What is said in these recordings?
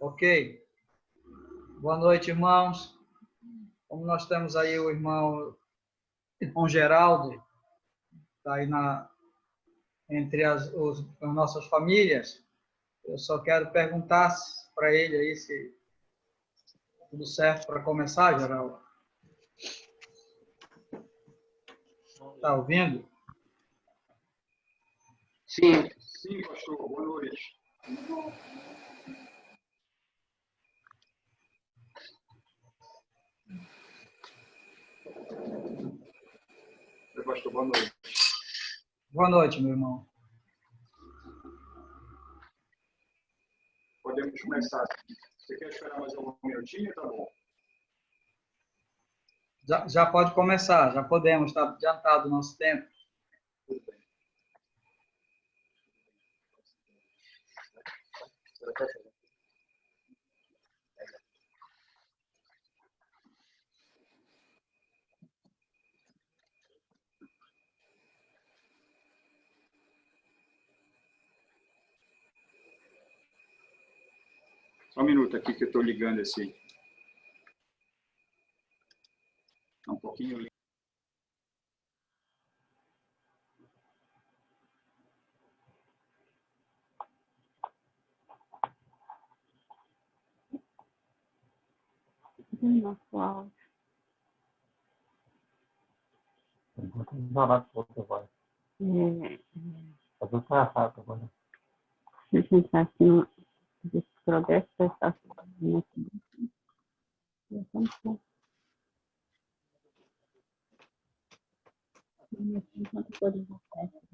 Ok. Boa noite, irmãos. Como nós temos aí o irmão Geraldo, está aí entre as nossas famílias, eu só quero perguntar para ele aí se tudo certo para começar, Geraldo. Está ouvindo? Sim, pastor. Boa noite. Oi, pastor. Boa noite. Boa noite, meu irmão. Podemos começar. Você quer esperar mais algum minutinho? Tá bom. Já pode começar, já podemos, está adiantado o nosso tempo. Tudo bem. Só um minuto aqui que eu estou ligando esse. Um pouquinho. Nosso áudio. Se a gente está aqui no progresso, está aqui. Enquanto todos os testes.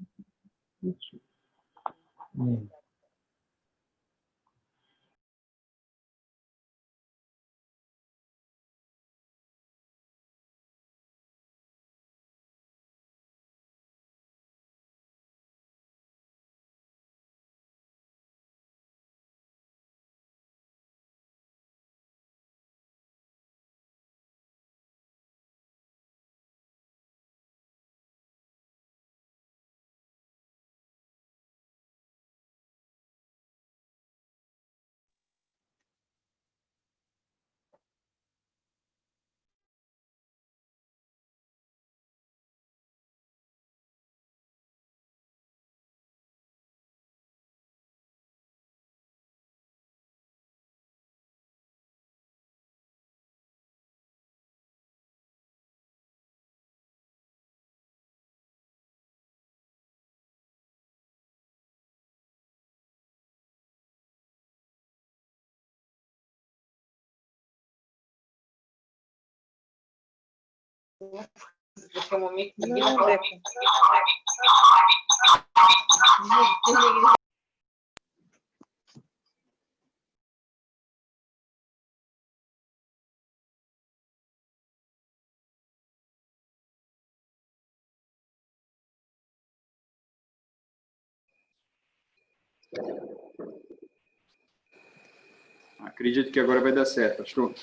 Acredito que agora vai dar certo, pastor.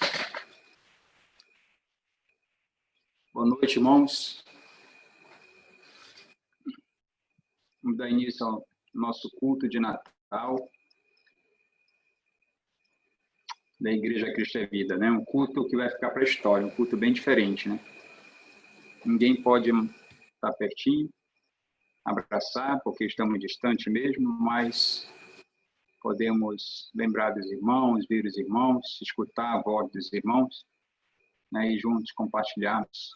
Boa noite, irmãos. Vamos dar início ao nosso culto de Natal da Igreja Cristo é Vida, né? Um culto que vai ficar para a história, um culto bem diferente, né? Ninguém pode estar pertinho, abraçar, porque estamos distantes mesmo, mas podemos lembrar dos irmãos, ver os irmãos, escutar a voz dos irmãos, né? E juntos compartilharmos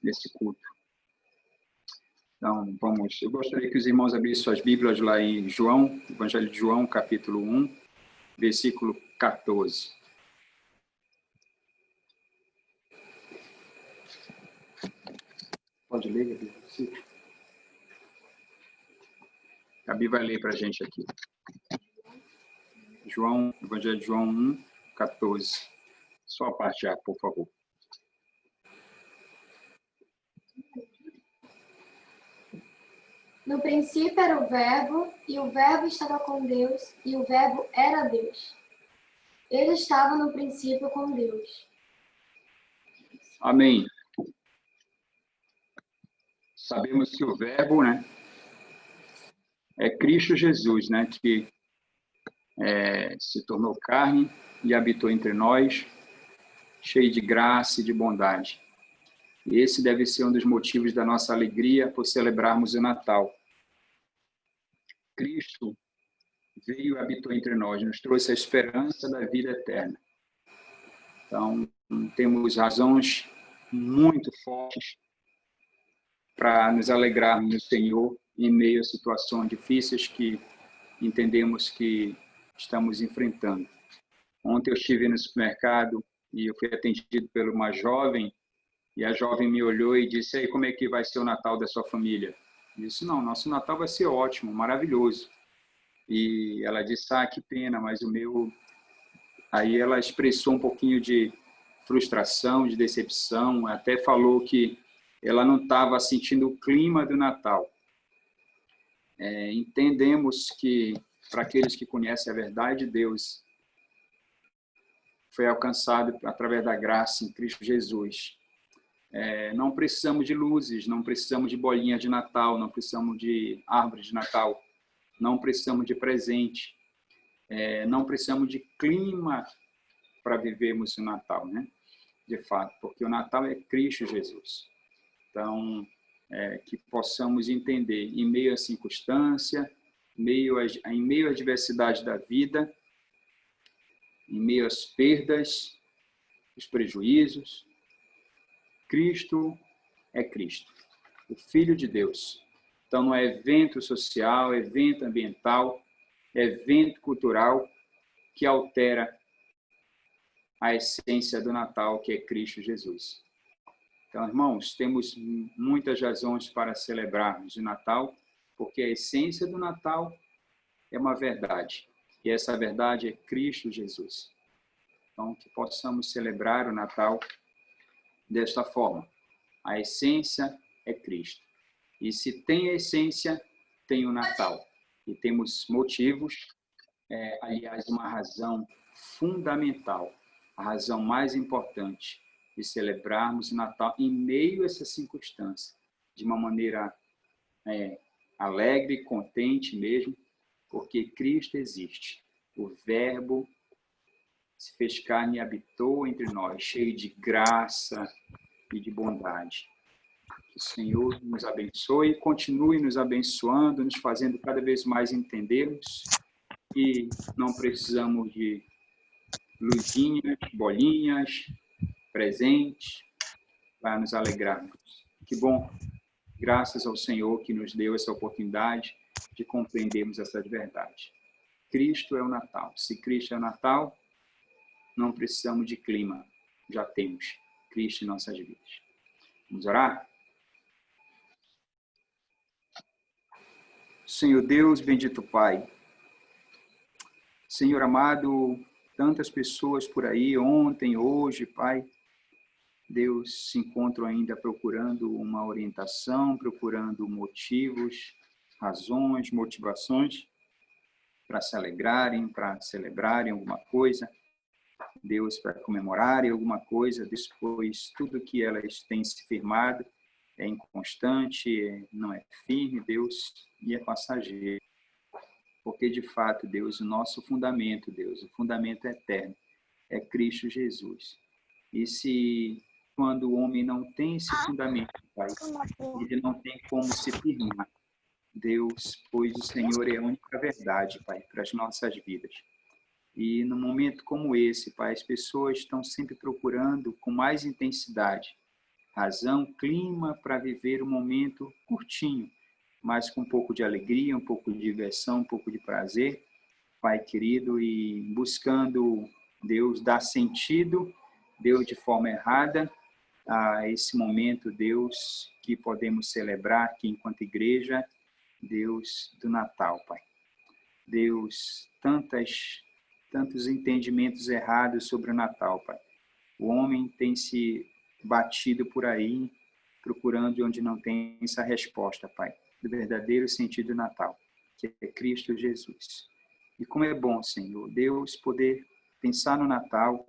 desse culto. Então, eu gostaria que os irmãos abrissem suas Bíblias lá em João, Evangelho de João, capítulo 1, versículo 14. Pode ler, Gabi? Gabi vai ler para a gente aqui. Evangelho de João 1, 14. Só a parte A, por favor. No princípio era o Verbo, e o Verbo estava com Deus, e o Verbo era Deus. Ele estava no princípio com Deus. Amém. Sabemos que o Verbo, né, é Cristo Jesus, né, que se tornou carne e habitou entre nós, cheio de graça e de bondade. E esse deve ser um dos motivos da nossa alegria por celebrarmos o Natal. Cristo veio e habitou entre nós, nos trouxe a esperança da vida eterna. Então, temos razões muito fortes para nos alegrarmos no Senhor em meio a situações difíceis que entendemos que estamos enfrentando. Ontem eu estive no supermercado e eu fui atendido por uma jovem, e a jovem me olhou e disse: "Aí, como é que vai ser o Natal da sua família?" Eu disse: "Não, nosso Natal vai ser ótimo, maravilhoso." E ela disse: "Ah, que pena, mas o meu..." Aí ela expressou um pouquinho de frustração, de decepção, até falou que ela não estava sentindo o clima do Natal. Entendemos que, para aqueles que conhecem a verdade de Deus, foi alcançado através da graça em Cristo Jesus. Não precisamos de luzes, não precisamos de bolinha de Natal, não precisamos de árvore de Natal, não precisamos de presente, não precisamos de clima para vivermos o Natal, né? De fato, porque o Natal é Cristo Jesus. Então, que possamos entender, em meio à circunstância, em meio à adversidade da vida, em meio às perdas, os prejuízos, Cristo é Cristo, o Filho de Deus. Então, não é evento social, evento ambiental, evento cultural que altera a essência do Natal, que é Cristo Jesus. Então, irmãos, temos muitas razões para celebrarmos o Natal, porque a essência do Natal é uma verdade, e essa verdade é Cristo Jesus. Então, que possamos celebrar o Natal desta forma. A essência é Cristo. E se tem a essência, tem o Natal. E temos motivos, aliás, uma razão fundamental, a razão mais importante de celebrarmos o Natal em meio a essa circunstância, de uma maneira alegre, contente mesmo, porque Cristo existe. O Verbo se fez carne e habitou entre nós, cheio de graça e de bondade. Que o Senhor nos abençoe e continue nos abençoando, nos fazendo cada vez mais entendermos que não precisamos de luzinhas, bolinhas, presentes para nos alegrarmos. Que bom, graças ao Senhor que nos deu essa oportunidade de compreendermos essa verdade. Cristo é o Natal. Se Cristo é o Natal, não precisamos de clima, já temos Cristo em nossas vidas. Vamos orar? Senhor Deus, bendito Pai, Senhor amado, tantas pessoas por aí, ontem, hoje, Pai, Deus, se encontram ainda procurando uma orientação, procurando motivos, razões, motivações para se alegrarem, para celebrarem alguma coisa, Deus, para comemorarem alguma coisa, depois tudo que elas têm se firmado é inconstante, não é firme, Deus, e é passageiro. Porque, de fato, Deus, o nosso fundamento, Deus, o fundamento eterno é Cristo Jesus. E se, quando o homem não tem esse fundamento, Pai, ele não tem como se firmar, Deus, pois o Senhor é a única verdade, Pai, para as nossas vidas. E num momento como esse, Pai, as pessoas estão sempre procurando com mais intensidade razão, clima para viver um momento curtinho, mas com um pouco de alegria, um pouco de diversão, um pouco de prazer, Pai querido, e buscando, Deus, dar sentido, Deus, de forma errada, a esse momento, Deus, que podemos celebrar aqui enquanto igreja, Deus, do Natal, Pai. Deus, tantos entendimentos errados sobre o Natal, Pai. O homem tem se batido por aí, procurando onde não tem essa resposta, Pai, do verdadeiro sentido do Natal, que é Cristo Jesus. E como é bom, Senhor, Deus, poder pensar no Natal,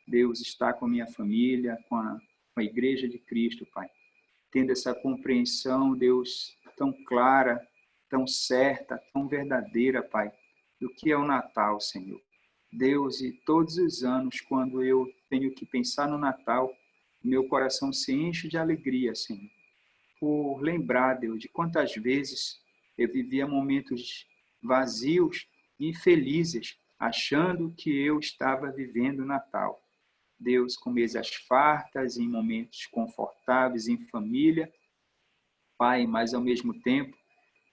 Deus estar com a minha família, com a Igreja de Cristo, Pai, tendo essa compreensão, Deus, tão clara, tão certa, tão verdadeira, Pai, do que é o Natal, Senhor. Deus, e todos os anos, quando eu tenho que pensar no Natal, meu coração se enche de alegria, Senhor, por lembrar, Deus, de quantas vezes eu vivia momentos vazios e infelizes, achando que eu estava vivendo o Natal. Deus, com mesas fartas, em momentos confortáveis, em família, Pai, mas ao mesmo tempo,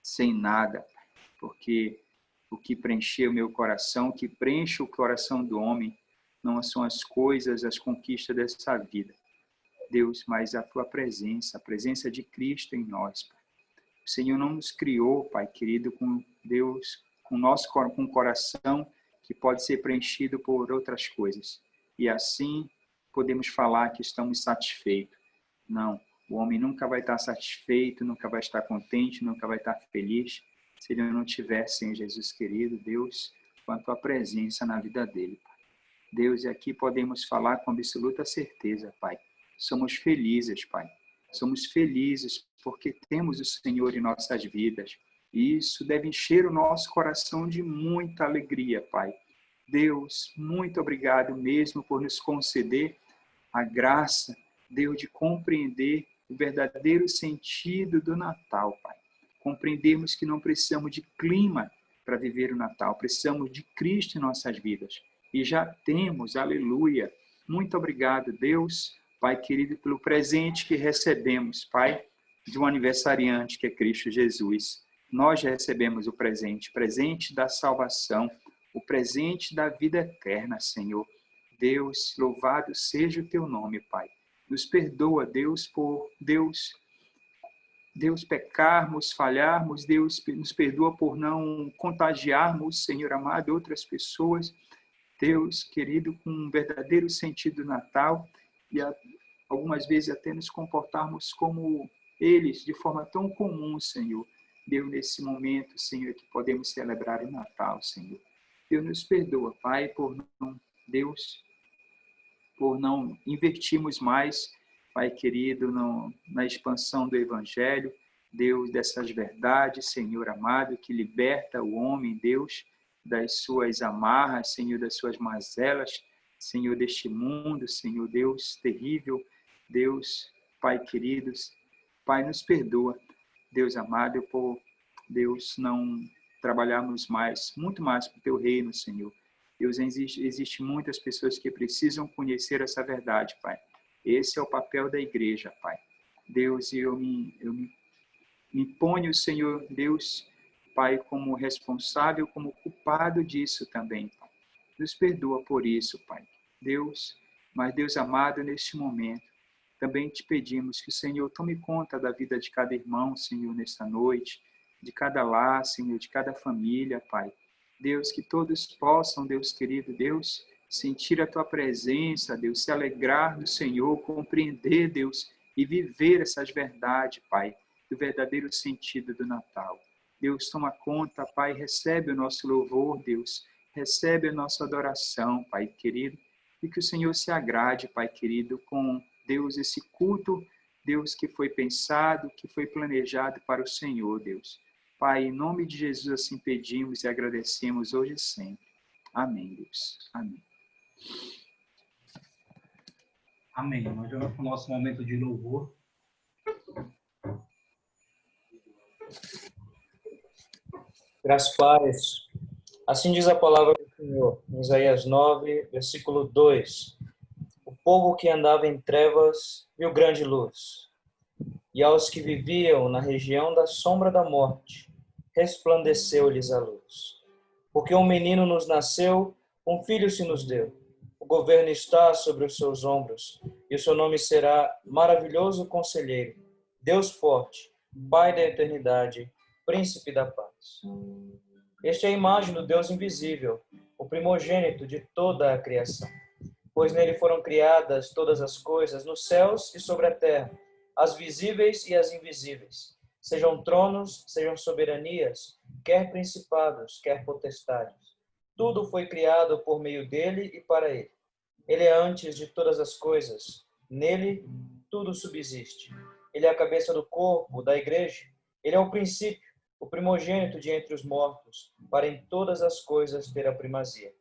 sem nada, porque o que preencheu meu coração, o que preenche o coração do homem, não são as coisas, as conquistas dessa vida, Deus, mas a tua presença, a presença de Cristo em nós, Pai. O Senhor não nos criou, Pai querido, com Deus, com um coração que pode ser preenchido por outras coisas. E assim podemos falar que estamos satisfeitos. Não, o homem nunca vai estar satisfeito, nunca vai estar contente, nunca vai estar feliz, se ele não tiver, Senhor Jesus querido, Deus, com a tua presença na vida dele, Pai. Deus, e aqui podemos falar com absoluta certeza, Pai. Somos felizes, Pai. Somos felizes porque temos o Senhor em nossas vidas. E isso deve encher o nosso coração de muita alegria, Pai. Deus, muito obrigado mesmo por nos conceder a graça, Deus, de compreender o verdadeiro sentido do Natal, Pai. Compreendermos que não precisamos de clima para viver o Natal, precisamos de Cristo em nossas vidas. E já temos, aleluia. Muito obrigado, Deus, Pai querido, pelo presente que recebemos, Pai, de um aniversariante que é Cristo Jesus. Nós recebemos o presente da salvação, o presente da vida eterna, Senhor. Deus, louvado seja o teu nome, Pai. Nos perdoa, Deus, por Deus pecarmos, falharmos, Deus nos perdoa por não contagiarmos, Senhor amado, outras pessoas, Deus querido, com um verdadeiro sentido do Natal, e algumas vezes até nos comportarmos como eles, de forma tão comum, Senhor. Deus, nesse momento, Senhor, que podemos celebrar o Natal, Senhor. Deus, nos perdoa, Pai, por não investirmos mais, Pai querido, na expansão do Evangelho, Deus, dessas verdades, Senhor amado, que liberta o homem, Deus, das suas amarras, Senhor, das suas mazelas, Senhor, deste mundo, Senhor, Deus terrível, Deus, Pai querido, Pai, nos perdoa, Deus amado, por Deus não trabalharmos mais, muito mais para o teu reino, Senhor. Deus, existe muitas pessoas que precisam conhecer essa verdade, Pai. Esse é o papel da igreja, Pai. Deus, eu me ponho, Senhor, Deus, Pai, como responsável, como culpado disso também, Pai. Nos perdoa por isso, Pai. Deus, mas Deus amado, neste momento, também te pedimos que o Senhor tome conta da vida de cada irmão, Senhor, nesta noite, de cada lar, Senhor, de cada família, Pai. Deus, que todos possam, Deus querido, Deus, sentir a tua presença, Deus, se alegrar no Senhor, compreender, Deus, e viver essas verdades, Pai, do verdadeiro sentido do Natal. Deus, toma conta, Pai, recebe o nosso louvor, Deus, recebe a nossa adoração, Pai querido, e que o Senhor se agrade, Pai querido, com, Deus, esse culto, Deus, que foi pensado, que foi planejado para o Senhor, Deus. Pai, em nome de Jesus, assim pedimos e agradecemos hoje e sempre. Amém, Deus. Amém. Amém. Nós vamos para o nosso momento de louvor. Graças a paz. Assim diz a palavra do Senhor, em Isaías 9, versículo 2. O povo que andava em trevas viu grande luz, e aos que viviam na região da sombra da morte, resplandeceu-lhes a luz. Porque um menino nos nasceu, um filho se nos deu. O governo está sobre os seus ombros, e o seu nome será Maravilhoso Conselheiro, Deus Forte, Pai da Eternidade, Príncipe da Paz. Esta é a imagem do Deus invisível, o primogênito de toda a criação. Pois nele foram criadas todas as coisas, nos céus e sobre a terra, as visíveis e as invisíveis. Sejam tronos, sejam soberanias, quer principados, quer potestades. Tudo foi criado por meio dele e para ele. Ele é antes de todas as coisas. Nele, tudo subsiste. Ele é a cabeça do corpo, da igreja. Ele é o princípio, o primogênito de entre os mortos, para em todas as coisas ter a primazia.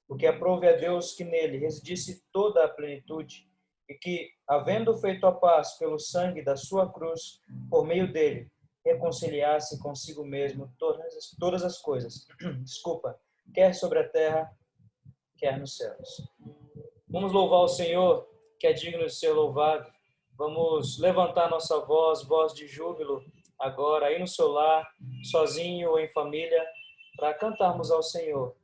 Porque aprove a Deus que nele residisse toda a plenitude, e que, havendo feito a paz pelo sangue da sua cruz, por meio dele, reconciliasse consigo mesmo todas as coisas, desculpa, quer sobre a terra, quer nos céus. Vamos louvar o Senhor, que é digno de ser louvado. Vamos levantar nossa voz, voz de júbilo, agora, aí no seu lar, sozinho ou em família, para cantarmos ao Senhor,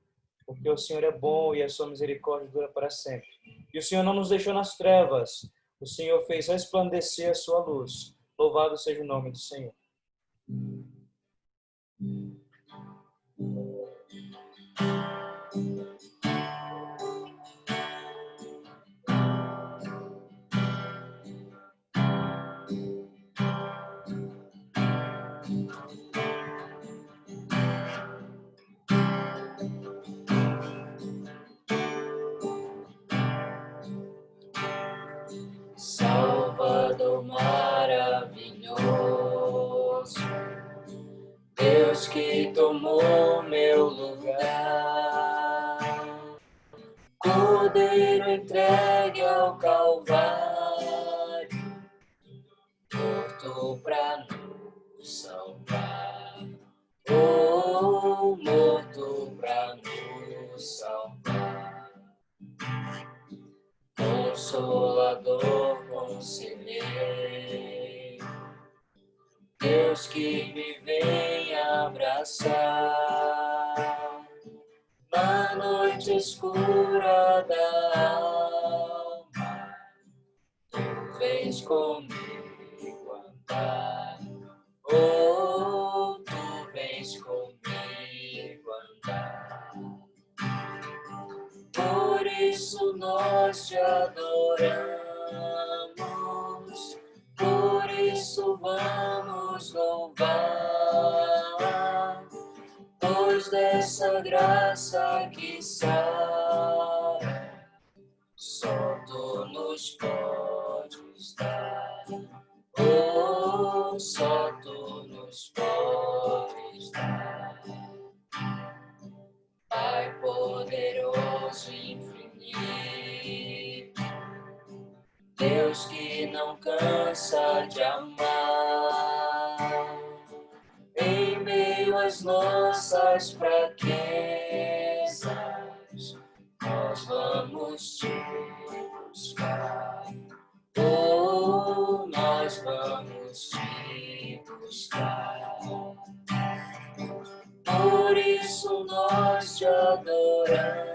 porque o Senhor é bom e a sua misericórdia dura para sempre. E o Senhor não nos deixou nas trevas, o Senhor fez resplandecer a sua luz. Louvado seja o nome do Senhor. Salvador maravilhoso, Deus que tomou meu lugar, Cordeiro entregue ao Calvário, morto pra nos salvar, oh, morto pra nos salvar. Consolador, conselheiro, Deus que me vem abraçar na noite escura da alma, tu vens comigo andar, oh, tu vens comigo andar. Por isso nós te adoramos, por isso vamos louvar, pois dessa graça que sara, só tu nos podes dar, oh, só tu nos podes dar. Pai poderoso e infinito, Deus que não cansa de amar, em meio às nossas fraquezas, nós vamos te buscar, oh, nós vamos te buscar. Por isso nós te adoramos,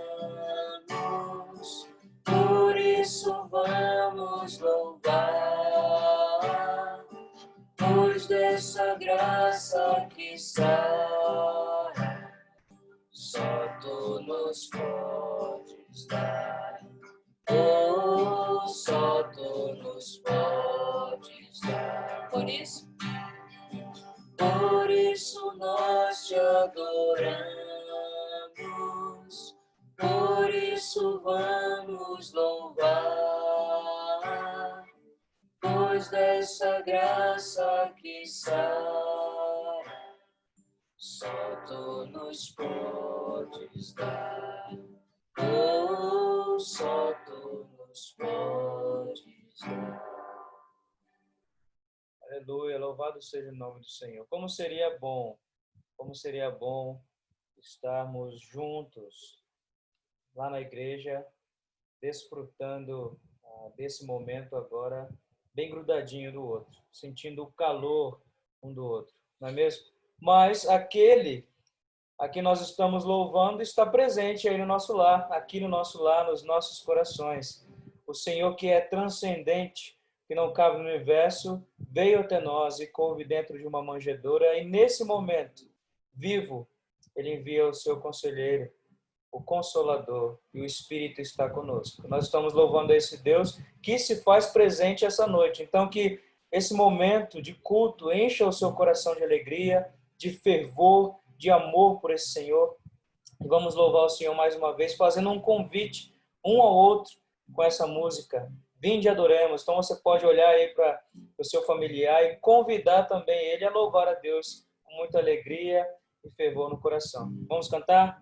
por isso vamos louvar, pois dessa graça que sara, só tu nos podes dar, oh, só tu nos podes dar. Por isso nós te adoramos, por isso vamos louvar, pois dessa graça que sara, só tu nos podes dar, oh, só tu nos podes dar. Aleluia, louvado seja o nome do Senhor. Como seria bom estarmos juntos lá na igreja, desfrutando desse momento agora, bem grudadinho do outro, sentindo o calor um do outro, não é mesmo? Mas aquele a quem nós estamos louvando está presente aí no nosso lar, aqui no nosso lar, nos nossos corações. O Senhor que é transcendente, que não cabe no universo, veio até nós e coube dentro de uma manjedoura, e nesse momento, vivo, ele envia o seu conselheiro, o Consolador, e o Espírito está conosco. Nós estamos louvando a esse Deus que se faz presente essa noite. Então, que esse momento de culto encha o seu coração de alegria, de fervor, de amor por esse Senhor. E vamos louvar o Senhor mais uma vez, fazendo um convite um ao outro com essa música. Vinde e adoremos. Então você pode olhar aí para o seu familiar e convidar também ele a louvar a Deus com muita alegria e fervor no coração. Vamos cantar?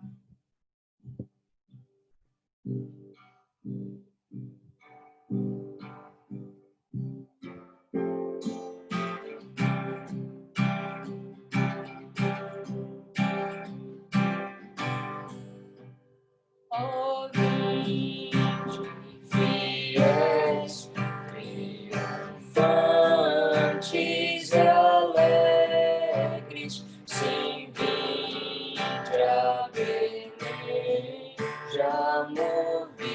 Ó vinde, fiéis, triunfantes e alegres, sim, vinde a Belém, já movidos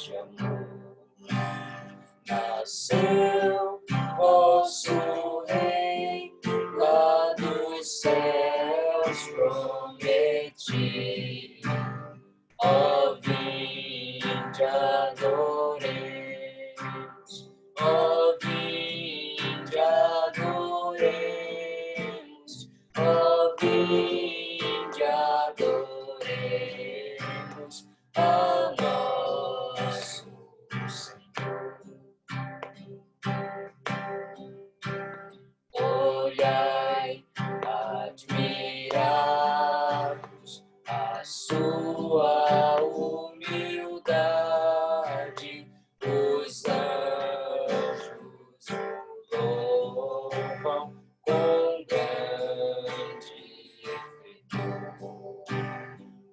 de amor. Nasceu vosso Rei, lá dos céus prometi. Ó vinde adoremos, ó vinde adoremos, ó vinde adoremos ao nosso Senhor. Olhai, admirados, a sua humildade, os anjos o louvam com grande fervor.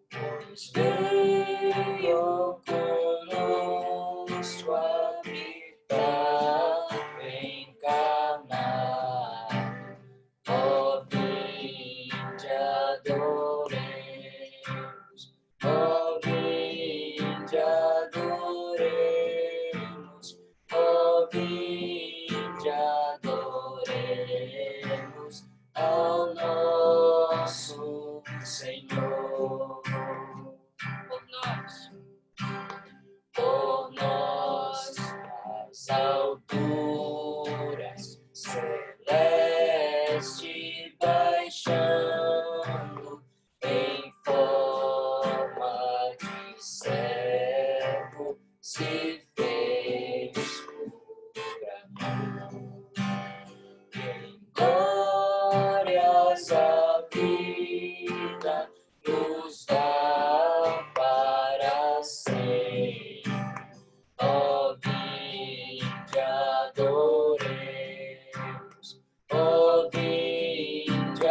Pois veio conosco habitar, encarnar. Ó vinde adoremos, ó vinde adoremos, ó vinde adoremos ao nosso Senhor. Por nós as alturas celeste baixando em forma de servo se fez por amor. Em glórias a vida nos dá para sempre. Ó vinde adoremos, ó vinde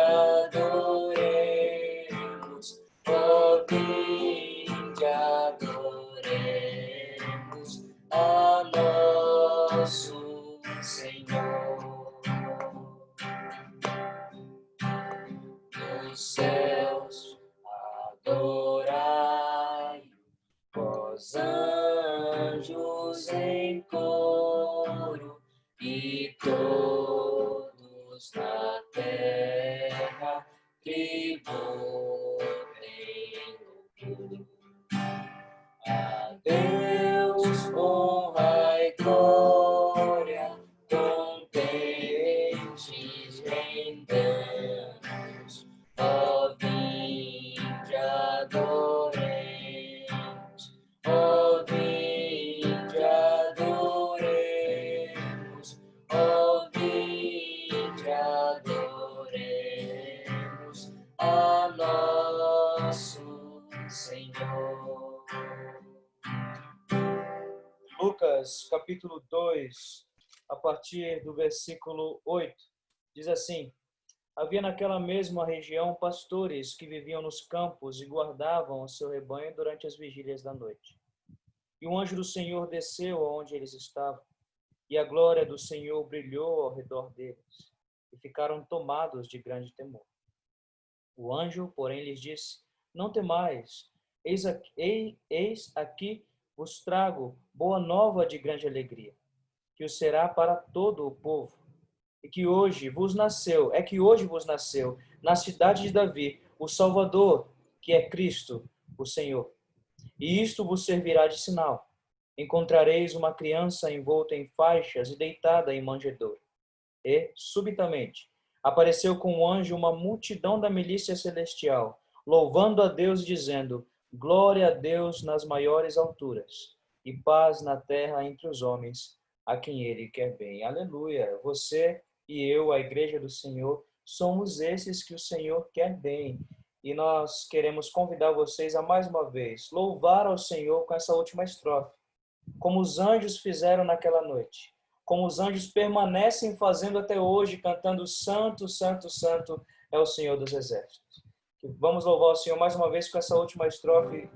adoremos, ó vinde adoremos a nosso Senhor. Nos céus adorai, vós anjos em coro, e todos na terra tributem louvor. A Deus honra e glória, contentes rendamos. Ó vinde adoremos, ó vinde adoremos, ó vinde adoremos a nosso Senhor. Lucas, capítulo 2, a partir do versículo 8, diz assim: Havia naquela mesma região pastores que viviam nos campos e guardavam o seu rebanho durante as vigílias da noite. E um anjo do Senhor desceu aonde eles estavam, e a glória do Senhor brilhou ao redor deles, e ficaram tomados de grande temor. O anjo, porém, lhes disse: Não temais, eis aqui vos trago boa nova de grande alegria, que o será para todo o povo, e que hoje vos nasceu, na cidade de Davi, o Salvador, que é Cristo, o Senhor. E isto vos servirá de sinal: encontrareis uma criança envolta em faixas e deitada em manjedoura. E, subitamente, apareceu com o anjo uma multidão da milícia celestial, louvando a Deus e dizendo: Glória a Deus nas maiores alturas, e paz na terra entre os homens, a quem ele quer bem. Aleluia! Você e eu, a igreja do Senhor, somos esses que o Senhor quer bem. E nós queremos convidar vocês a mais uma vez louvar ao Senhor com essa última estrofe, como os anjos fizeram naquela noite, como os anjos permanecem fazendo até hoje, cantando Santo, Santo, Santo é o Senhor dos Exércitos. Vamos louvar o Senhor mais uma vez com essa última estrofe,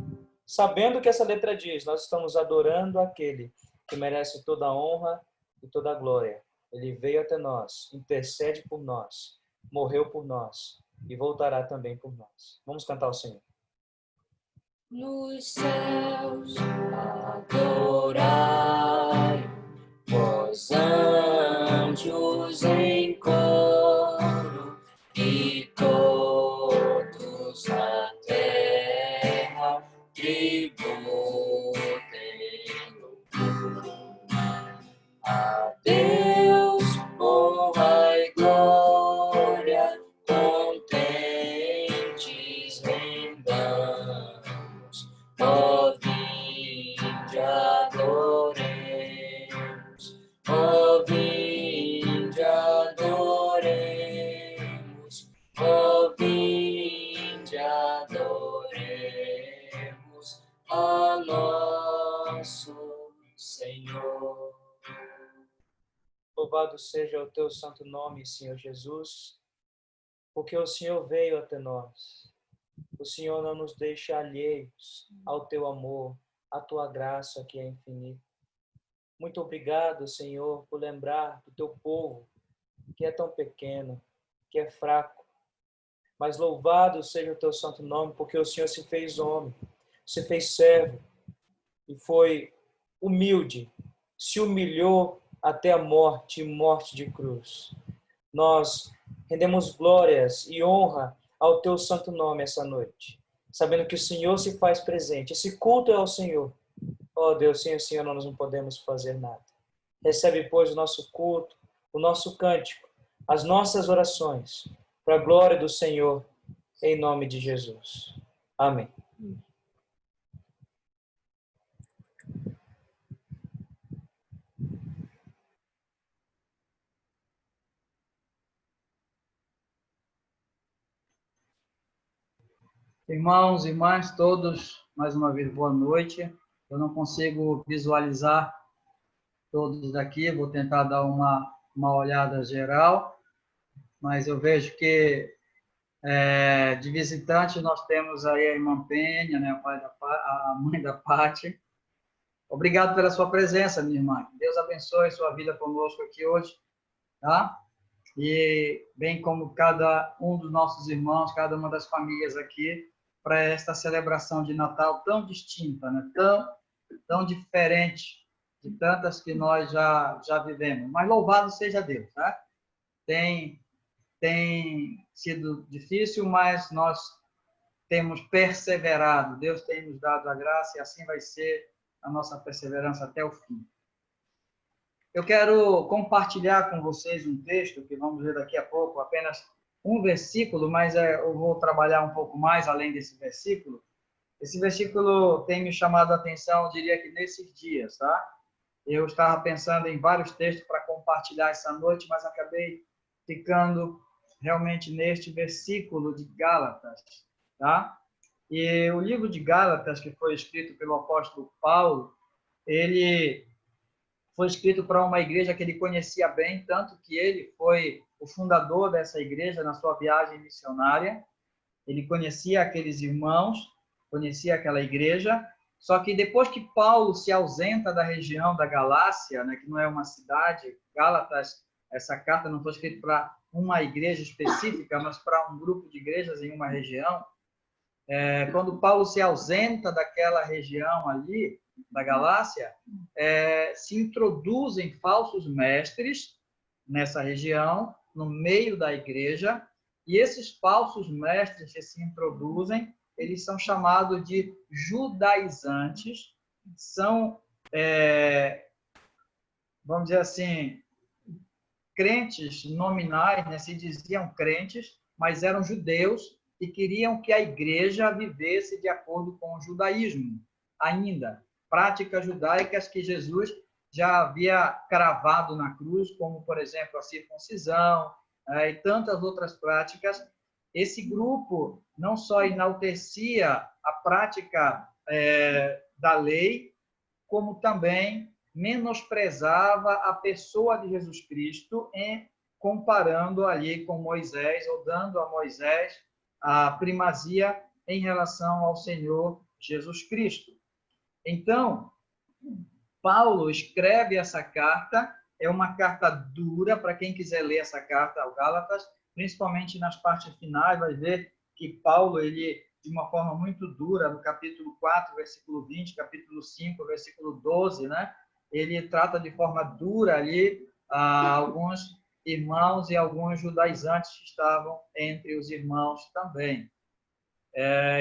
sabendo que essa letra diz: nós estamos adorando aquele que merece toda a honra e toda a glória. Ele veio até nós, intercede por nós, morreu por nós e voltará também por nós. Vamos cantar ao Senhor. Nos céus adorai, vós anjos em coro, e todos na terra tributem louvor. A Deus honra e glória, contentes rendamos. Ó, vinde, adoremos. Ó, vinde, adoremos. Ó, vinde, adoremos a nosso Senhor. Louvado seja o teu santo nome, Senhor Jesus, porque o Senhor veio até nós. O Senhor não nos deixa alheios ao teu amor, à tua graça que é infinita. Muito obrigado, Senhor, por lembrar do teu povo, que é tão pequeno, que é fraco. Mas louvado seja o teu santo nome, porque o Senhor se fez homem, se fez servo e foi humilde, se humilhou até a morte, morte de cruz. Nós rendemos glórias e honra ao teu santo nome essa noite, sabendo que o Senhor se faz presente. Esse culto é ao Senhor. Ó Deus, sem o Senhor nós não podemos fazer nada. Recebe, pois, o nosso culto, o nosso cântico, as nossas orações, para a glória do Senhor, em nome de Jesus. Amém. Irmãos e irmãs, todos, mais uma vez, boa noite. Eu não consigo visualizar todos daqui, vou tentar dar uma olhada geral, mas eu vejo que de visitante nós temos aí a irmã Penha, né, a mãe da Pati. Obrigado pela sua presença, minha irmã. Deus abençoe sua vida conosco aqui hoje, tá? E bem como cada um dos nossos irmãos, cada uma das famílias aqui, para esta celebração de Natal tão distinta, né? tão diferente de tantas que nós já vivemos. Mas louvado seja Deus, tá? Tem sido difícil, mas nós temos perseverado. Deus tem nos dado a graça e assim vai ser a nossa perseverança até o fim. Eu quero compartilhar com vocês um texto que vamos ver daqui a pouco, apenas um versículo, mas eu vou trabalhar um pouco mais além desse versículo. Esse versículo tem me chamado a atenção, eu diria que nesses dias, tá? Eu estava pensando em vários textos para compartilhar essa noite, mas acabei ficando realmente neste versículo de Gálatas, tá? E o livro de Gálatas, que foi escrito pelo apóstolo Paulo, ele foi escrito para uma igreja que ele conhecia bem, tanto que ele foi o fundador dessa igreja na sua viagem missionária. Ele conhecia aqueles irmãos, conhecia aquela igreja, só que depois que Paulo se ausenta da região da Galácia, né, que não é uma cidade, Gálatas, essa carta não foi escrita para uma igreja específica, mas para um grupo de igrejas em uma região. Quando Paulo se ausenta daquela região ali, da Galácia, se introduzem falsos mestres nessa região, no meio da igreja, e esses falsos mestres que se introduzem, eles são chamados de judaizantes, são, vamos dizer assim, crentes nominais, né? Se diziam crentes, mas eram judeus e queriam que a igreja vivesse de acordo com o judaísmo, ainda, práticas judaicas que Jesus já havia cravado na cruz, como, por exemplo, a circuncisão e tantas outras práticas. Esse grupo não só enaltecia a prática da lei, como também menosprezava a pessoa de Jesus Cristo, comparando ali com Moisés, ou dando a Moisés a primazia em relação ao Senhor Jesus Cristo. Então, Paulo escreve essa carta, é uma carta dura, para quem quiser ler essa carta ao Gálatas, principalmente nas partes finais, vai ver que Paulo, ele, de uma forma muito dura, no capítulo 4, versículo 20, capítulo 5, versículo 12, né? Ele trata de forma dura ali alguns irmãos e alguns judaizantes que estavam entre os irmãos também.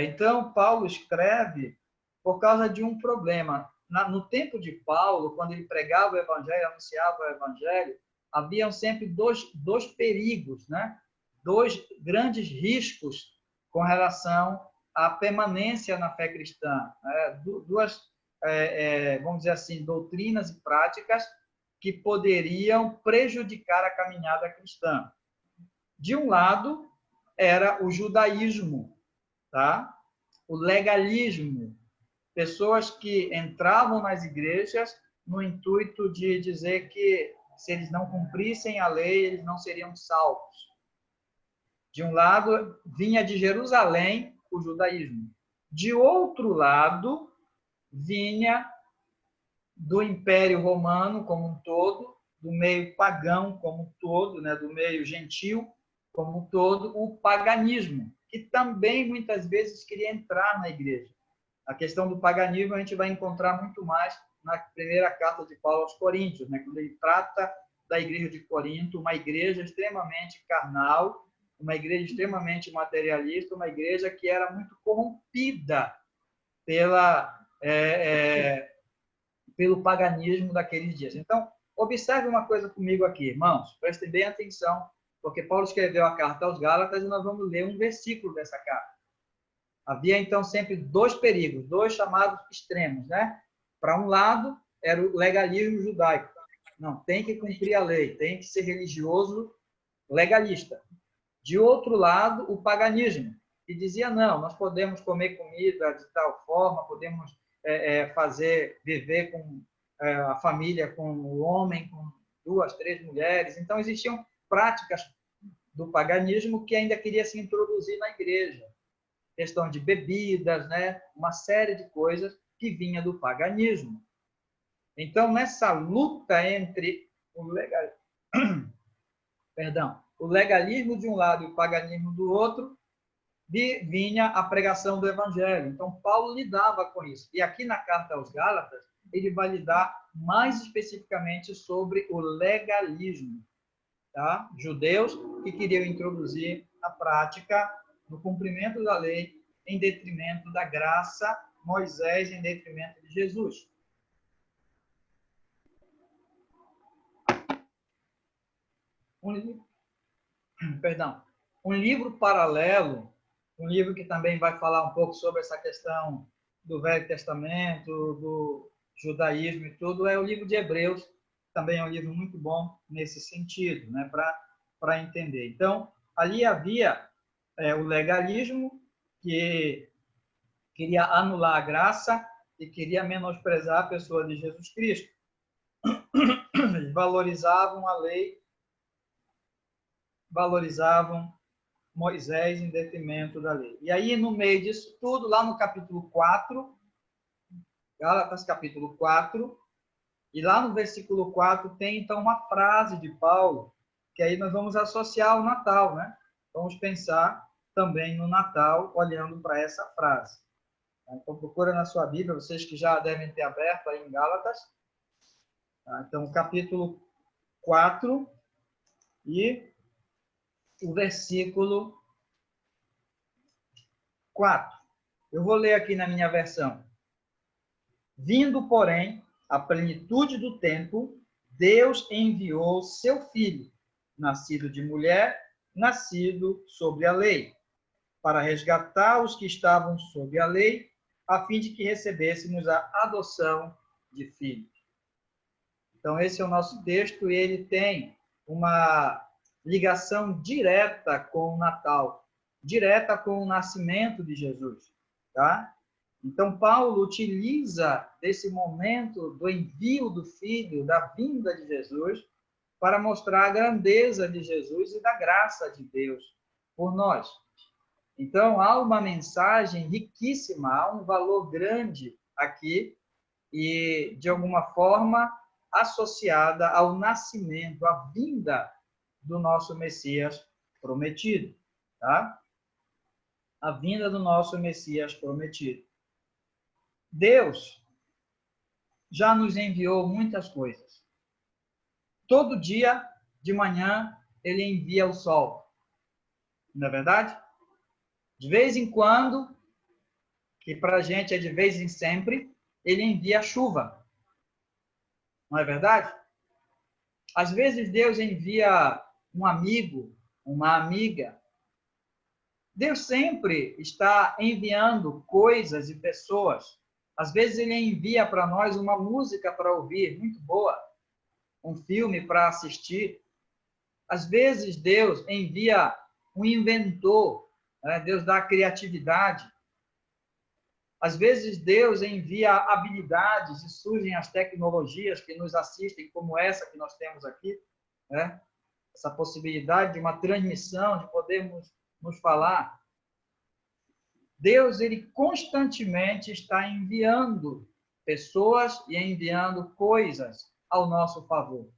Então, Paulo escreve por causa de um problema. No tempo de Paulo, quando ele pregava o evangelho, anunciava o evangelho, haviam sempre dois perigos, né? Dois grandes riscos com relação à permanência na fé cristã. Duas, vamos dizer assim, doutrinas e práticas que poderiam prejudicar a caminhada cristã. De um lado, era o judaísmo, tá? O legalismo. Pessoas que entravam nas igrejas no intuito de dizer que se eles não cumprissem a lei, eles não seriam salvos. De um lado, vinha de Jerusalém o judaísmo. De outro lado, vinha do Império Romano como um todo, do meio pagão como um todo, né, do meio gentil como um todo, o paganismo, que também muitas vezes queria entrar na igreja. A questão do paganismo a gente vai encontrar muito mais na primeira carta de Paulo aos Coríntios, né? Quando ele trata da igreja de Corinto, uma igreja extremamente carnal, uma igreja extremamente materialista, uma igreja que era muito corrompida pelo paganismo daqueles dias. Então, observe uma coisa comigo aqui, irmãos, prestem bem atenção, porque Paulo escreveu a carta aos Gálatas e nós vamos ler um versículo dessa carta. Havia, então, sempre dois perigos, dois chamados extremos, né? Para um lado, era o legalismo judaico. Não, tem que cumprir a lei, tem que ser religioso legalista. De outro lado, o paganismo, que dizia, não, nós podemos comer comida de tal forma, podemos viver com a família, com o homem, com 2, 3 mulheres. Então, existiam práticas do paganismo que ainda queria se introduzir na igreja. Questão de bebidas, né? Uma série de coisas que vinha do paganismo. Então, nessa luta entre o legalismo de um lado e o paganismo do outro, vinha a pregação do evangelho. Então, Paulo lidava com isso. E aqui na carta aos Gálatas, ele vai lidar mais especificamente sobre o legalismo. Tá? Judeus que queriam introduzir a prática do cumprimento da lei em detrimento da graça, Moisés em detrimento de Jesus. Um livro paralelo, um livro que também vai falar um pouco sobre essa questão do Velho Testamento, do judaísmo e tudo, é o livro de Hebreus, também é um livro muito bom nesse sentido, né, para entender. Então, ali havia o legalismo, que queria anular a graça e queria menosprezar a pessoa de Jesus Cristo. Eles valorizavam a lei, valorizavam Moisés em detrimento da lei. E aí, no meio disso tudo, lá no capítulo 4, Gálatas capítulo 4, e lá no versículo 4 tem, então, uma frase de Paulo, que aí nós vamos associar ao Natal, né? Vamos pensar também no Natal, olhando para essa frase. Então, procura na sua Bíblia, vocês que já devem ter aberto aí em Gálatas. Então, capítulo 4 e o versículo 4. Eu vou ler aqui na minha versão. Vindo, porém, a plenitude do tempo, Deus enviou seu Filho, nascido de mulher, nascido sobre a lei, para resgatar os que estavam sob a lei, a fim de que recebêssemos a adoção de filhos. Então, esse é o nosso texto e ele tem uma ligação direta com o Natal, direta com o nascimento de Jesus, tá? Então, Paulo utiliza desse momento do envio do Filho, da vinda de Jesus, para mostrar a grandeza de Jesus e da graça de Deus por nós. Então, há uma mensagem riquíssima, há um valor grande aqui e, de alguma forma, associada ao nascimento, à vinda do nosso Messias prometido, tá? A vinda do nosso Messias prometido. Deus já nos enviou muitas coisas. Todo dia, de manhã, ele envia o sol. Não é verdade? De vez em quando, que para a gente é de vez em sempre, ele envia a chuva. Não é verdade? Às vezes Deus envia um amigo, uma amiga. Deus sempre está enviando coisas e pessoas. Às vezes ele envia para nós uma música para ouvir, muito boa, um filme para assistir. Às vezes Deus envia um inventor, né? Deus dá criatividade. Às vezes Deus envia habilidades e surgem as tecnologias que nos assistem, como essa que nós temos aqui, né? Essa possibilidade de uma transmissão, de podermos nos falar. Deus, ele constantemente está enviando pessoas e enviando coisas ao nosso favor.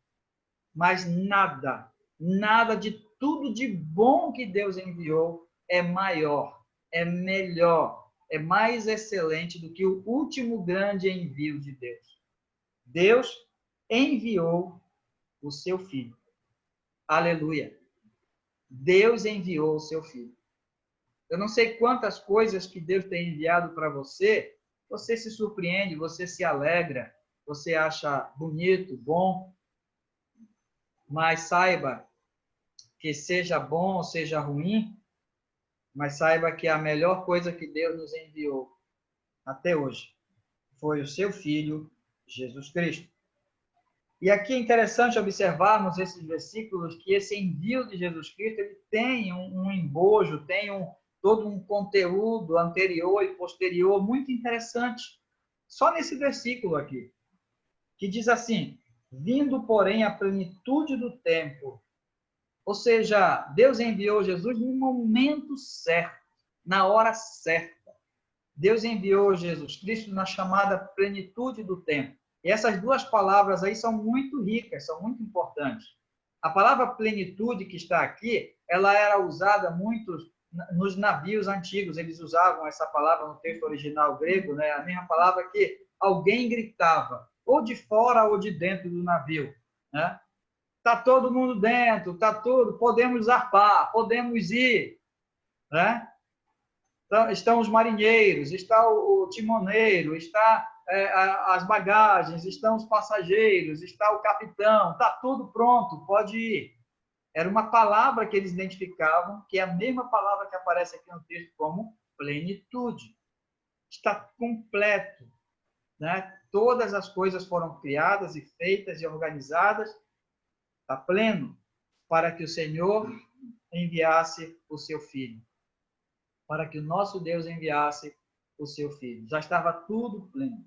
Mas nada de tudo de bom que Deus enviou é maior, é melhor, é mais excelente do que o último grande envio de Deus. Deus enviou o seu Filho. Aleluia. Deus enviou o seu Filho. Eu não sei quantas coisas que Deus tem enviado para você, você se surpreende, você se alegra, você acha bonito, bom, mas saiba que seja bom ou seja ruim, mas saiba que a melhor coisa que Deus nos enviou até hoje foi o seu Filho, Jesus Cristo. E aqui é interessante observarmos esses versículos, que esse envio de Jesus Cristo ele tem um embojo, tem todo um conteúdo anterior e posterior muito interessante. Só nesse versículo aqui, que diz assim: vindo, porém, a plenitude do tempo. Ou seja, Deus enviou Jesus no momento certo, na hora certa. Deus enviou Jesus Cristo na chamada plenitude do tempo. E essas duas palavras aí são muito ricas, são muito importantes. A palavra plenitude que está aqui, ela era usada muito nos navios antigos. Eles usavam essa palavra no texto original grego, né? A mesma palavra que alguém gritava, ou de fora ou de dentro do navio, né? Tá todo mundo dentro, tá tudo, podemos zarpar, podemos ir, né? Estão os marinheiros, está o timoneiro, está as bagagens, estão os passageiros, está o capitão, está tudo pronto, pode ir. Era uma palavra que eles identificavam, que é a mesma palavra que aparece aqui no texto como plenitude. Está completo, né? Todas as coisas foram criadas e feitas e organizadas, está pleno, para que o Senhor enviasse o seu Filho. Para que o nosso Deus enviasse o seu Filho. Já estava tudo pleno.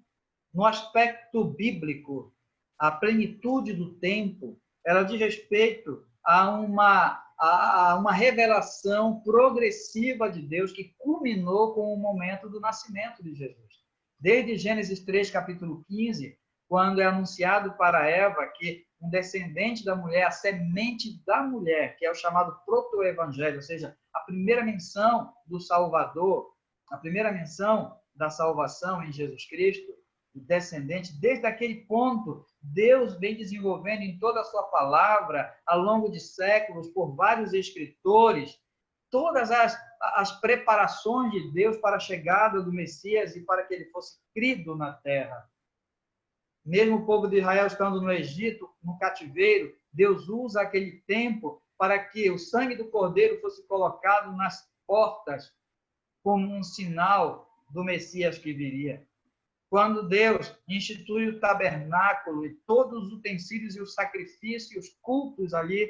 No aspecto bíblico, a plenitude do tempo, ela diz respeito a uma revelação progressiva de Deus que culminou com o momento do nascimento de Jesus. Desde Gênesis 3, capítulo 15, quando é anunciado para Eva que um descendente da mulher, a semente da mulher, que é o chamado proto-evangelho, ou seja, a primeira menção do Salvador, a primeira menção da salvação em Jesus Cristo, o descendente, desde aquele ponto, Deus vem desenvolvendo em toda a sua palavra, ao longo de séculos, por vários escritores, todas as preparações de Deus para a chegada do Messias e para que ele fosse crido na terra. Mesmo o povo de Israel estando no Egito, no cativeiro, Deus usa aquele tempo para que o sangue do Cordeiro fosse colocado nas portas como um sinal do Messias que viria. quando Deus institui o tabernáculo e todos os utensílios e os sacrifícios, os cultos ali,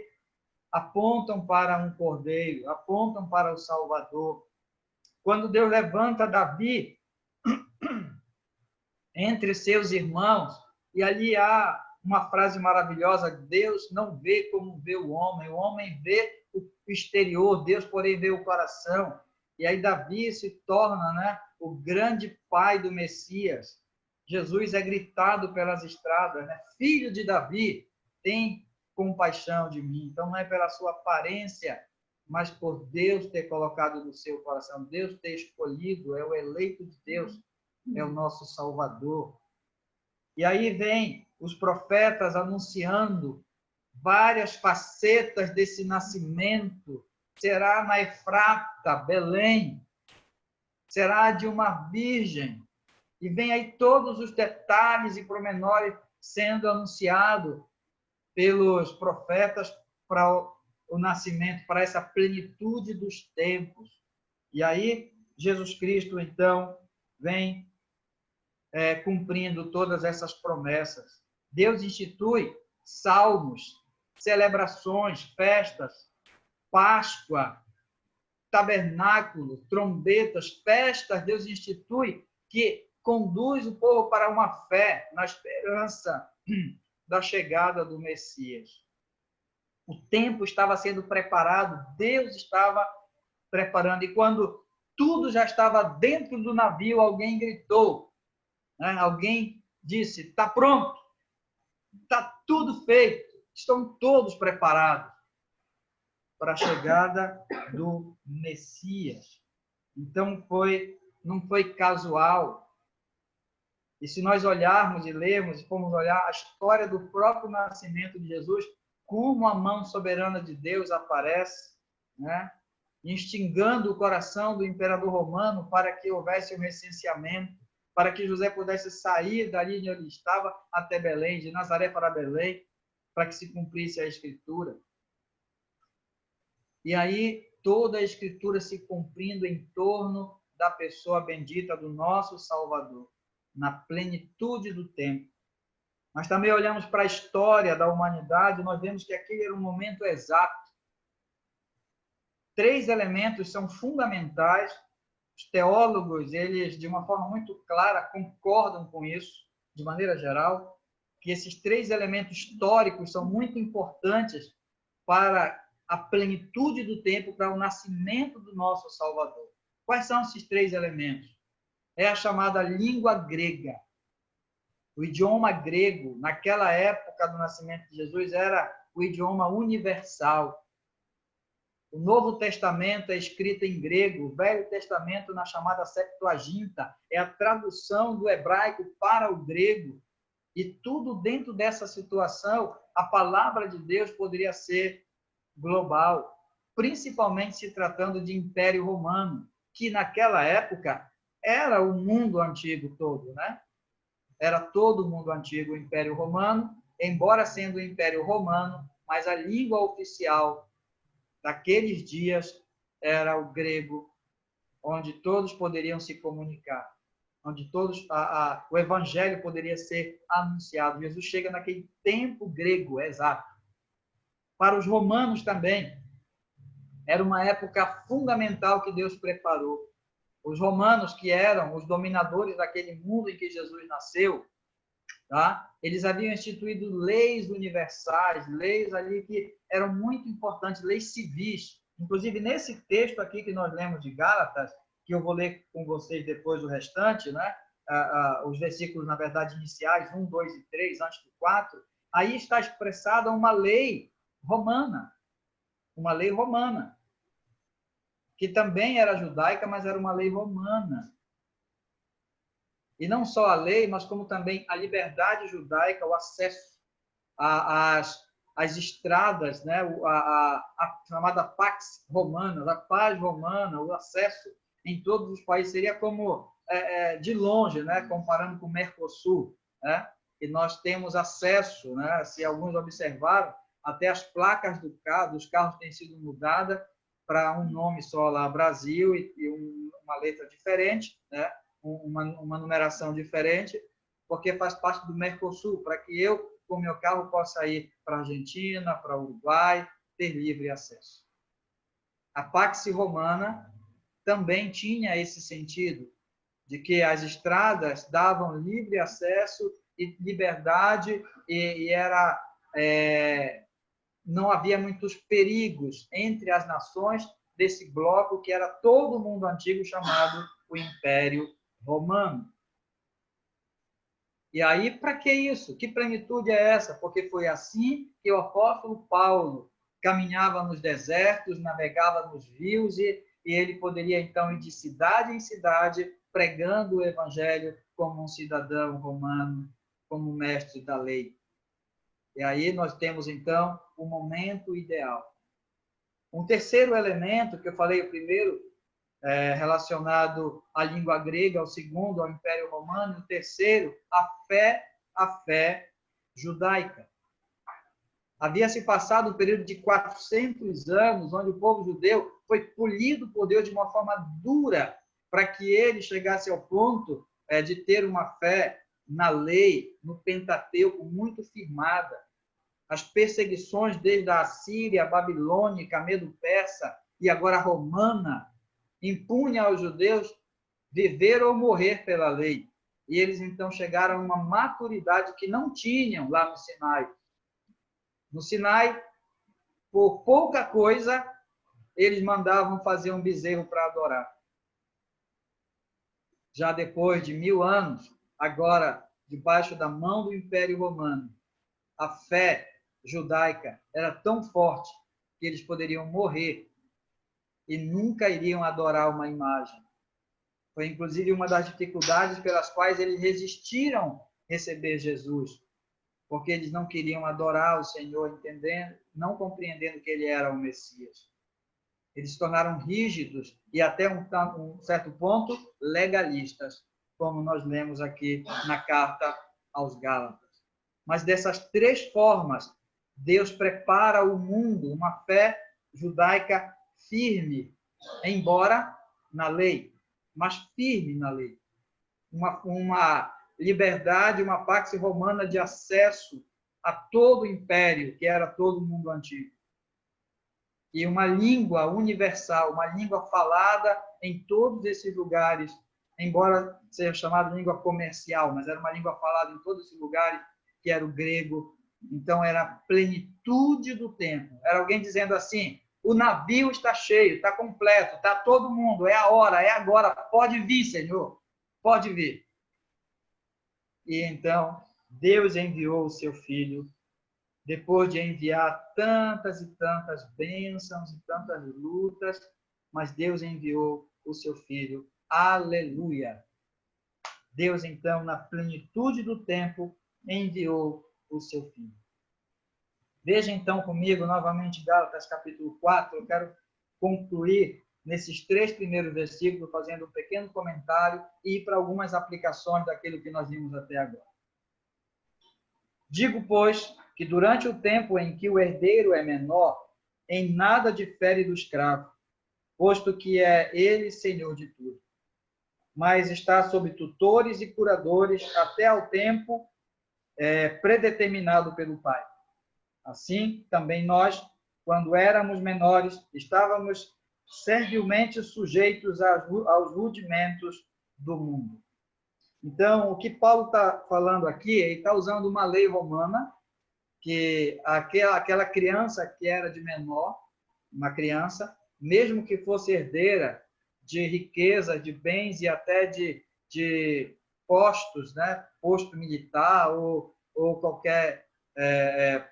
apontam para um cordeiro, apontam para o Salvador. Quando Deus levanta Davi entre seus irmãos, e ali há uma frase maravilhosa: Deus não vê como vê o homem vê o exterior, Deus, porém, vê o coração. E aí Davi se torna, né, o grande pai do Messias. Jesus é gritado pelas estradas, né? Filho de Davi, tem compaixão de mim. Então, não é pela sua aparência, mas por Deus ter colocado no seu coração, Deus ter escolhido, é o eleito de Deus, é o nosso Salvador. E aí vem os profetas anunciando várias facetas desse nascimento. Será na Efrata, Belém, será de uma virgem. E vem aí todos os detalhes e pormenores sendo anunciados pelos profetas para o nascimento, para essa plenitude dos tempos. E aí Jesus Cristo, então, vem cumprindo todas essas promessas. Deus institui salmos, celebrações, festas, Páscoa, tabernáculo, trombetas, festas. Deus institui que conduz o povo para uma fé na esperança da chegada do Messias. O tempo estava sendo preparado, Deus estava preparando. E quando tudo já estava dentro do navio, alguém gritou, né? Alguém disse: está pronto, está tudo feito, estão todos preparados para a chegada do Messias. Então, não foi casual. E se nós olharmos e lermos, e formos olhar a história do próprio nascimento de Jesus, como a mão soberana de Deus aparece, né? Instigando o coração do imperador romano para que houvesse um recenseamento, para que José pudesse sair dali de onde estava até Belém, de Nazaré para Belém, para que se cumprisse a Escritura. E aí, toda a Escritura se cumprindo em torno da pessoa bendita do nosso Salvador, na plenitude do tempo. Mas também olhamos para a história da humanidade, nós vemos que aquele era um momento exato. 3 elementos são fundamentais. Os teólogos, eles, de uma forma muito clara, concordam com isso, de maneira geral, que esses 3 elementos históricos são muito importantes para a plenitude do tempo, para o nascimento do nosso Salvador. Quais são esses 3 elementos? É a chamada língua grega. O idioma grego, naquela época do nascimento de Jesus, era o idioma universal. O Novo Testamento é escrito em grego, o Velho Testamento na chamada Septuaginta, é a tradução do hebraico para o grego. E tudo dentro dessa situação, a palavra de Deus poderia ser global, principalmente se tratando de Império Romano, que naquela época era o mundo antigo todo, né? Era todo o mundo antigo, o Império Romano, embora sendo o Império Romano, mas a língua oficial daqueles dias era o grego, onde todos poderiam se comunicar, onde todos o evangelho poderia ser anunciado. Jesus chega naquele tempo grego exato. Para os romanos também, era uma época fundamental que Deus preparou. Os romanos, que eram os dominadores daquele mundo em que Jesus nasceu, tá? Eles haviam instituído leis universais, leis ali que eram muito importantes, leis civis. Inclusive, nesse texto aqui que nós lemos de Gálatas, que eu vou ler com vocês depois o restante, né? Os versículos, na verdade, iniciais, 1, 2 e 3, antes do 4, aí está expressada uma lei romana, que também era judaica, mas era uma lei romana. E não só a lei, mas como também a liberdade judaica, o acesso às estradas, né? a chamada Pax Romana, a paz romana, o acesso em todos os países. Seria como de longe, né? Comparando com o Mercosul, né? E nós temos acesso, né? Se alguns observaram, até as placas dos carros têm sido mudadas para um nome só lá, Brasil, e uma letra diferente, né? uma numeração diferente, porque faz parte do Mercosul, para que eu, com meu carro, possa ir para a Argentina, para o Uruguai, ter livre acesso. A Pax Romana também tinha esse sentido, de que as estradas davam livre acesso e liberdade, e não havia muitos perigos entre as nações desse bloco que era todo o mundo antigo, chamado o Império Romano. E aí, para que isso? Que plenitude é essa? Porque foi assim que o apóstolo Paulo caminhava nos desertos, navegava nos rios, e ele poderia, então, ir de cidade em cidade, pregando o evangelho como um cidadão romano, como mestre da lei. E aí nós temos, então, o momento ideal. Um terceiro elemento, que eu falei, o primeiro, relacionado à língua grega, o segundo, ao Império Romano, e o terceiro, a fé judaica. Havia se passado um período de 400 anos, onde o povo judeu foi polido por Deus de uma forma dura, para que ele chegasse ao ponto de ter uma fé na lei, no Pentateuco, muito firmada. As perseguições desde a Assíria, a babilônica, a medo-persa e agora a romana, impunha aos judeus viver ou morrer pela lei. E eles então chegaram a uma maturidade que não tinham lá no Sinai. No Sinai, por pouca coisa, eles mandavam fazer um bezerro para adorar. Já depois de 1000 anos, agora debaixo da mão do Império Romano, a fé judaica era tão forte que eles poderiam morrer e nunca iriam adorar uma imagem. Foi, inclusive, uma das dificuldades pelas quais eles resistiram receber Jesus, porque eles não queriam adorar o Senhor, entendendo, não compreendendo que ele era o Messias. Eles se tornaram rígidos e, até um certo ponto, legalistas, como nós lemos aqui na carta aos Gálatas. Mas dessas três formas, Deus prepara o mundo, uma fé judaica firme, embora na lei, mas firme na lei. Uma liberdade, uma pax romana de acesso a todo o império, que era todo o mundo antigo. E uma língua universal, uma língua falada em todos esses lugares, embora seja chamada língua comercial, mas era uma língua falada em todos esses lugares, que era o grego. Então, era a plenitude do tempo. Era alguém dizendo assim: o navio está cheio, está completo, está todo mundo, é a hora, é agora, pode vir, Senhor, pode vir. E então, Deus enviou o seu Filho, depois de enviar tantas e tantas bênçãos e tantas lutas, mas Deus enviou o seu Filho. Aleluia! Deus, então, na plenitude do tempo, enviou o seu Filho. Veja, então, comigo, novamente, Gálatas, capítulo 4. Eu quero concluir nesses 3 primeiros versículos, fazendo um pequeno comentário e ir para algumas aplicações daquilo que nós vimos até agora. Digo, pois, que durante o tempo em que o herdeiro é menor, em nada difere do escravo, posto que é ele senhor de tudo. Mas está sob tutores e curadores até ao tempo predeterminado pelo Pai. Assim, também nós, quando éramos menores, estávamos servilmente sujeitos aos rudimentos do mundo. Então, o que Paulo está falando aqui, ele está usando uma lei romana, que aquela criança que era de menor, uma criança, mesmo que fosse herdeira de riqueza, de bens e até de postos, né? Posto militar ou qualquer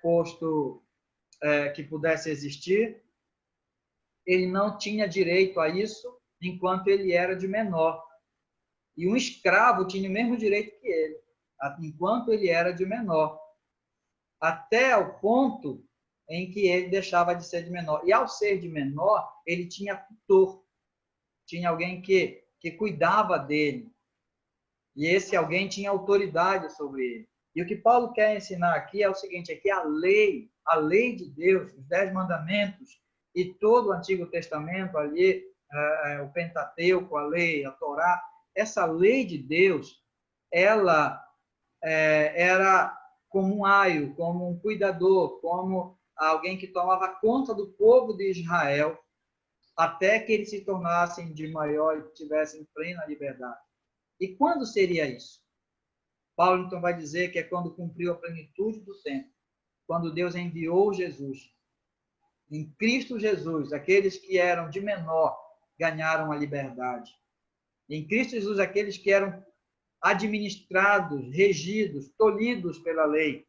posto que pudesse existir, ele não tinha direito a isso enquanto ele era de menor. E um escravo tinha o mesmo direito que ele, enquanto ele era de menor, até o ponto em que ele deixava de ser de menor. E ao ser de menor, ele tinha tutor, tinha alguém que cuidava dele. E esse alguém tinha autoridade sobre ele. E o que Paulo quer ensinar aqui é o seguinte, é que a lei de Deus, os 10 mandamentos e todo o Antigo Testamento ali, o Pentateuco, a lei, a Torá, essa lei de Deus, ela era como um aio, como um cuidador, como alguém que tomava conta do povo de Israel, até que eles se tornassem de maior e tivessem plena liberdade. E quando seria isso? Paulo, então, vai dizer que é quando cumpriu a plenitude do tempo, quando Deus enviou Jesus. Em Cristo Jesus, aqueles que eram de menor ganharam a liberdade. Em Cristo Jesus, aqueles que eram administrados, regidos, tolhidos pela lei,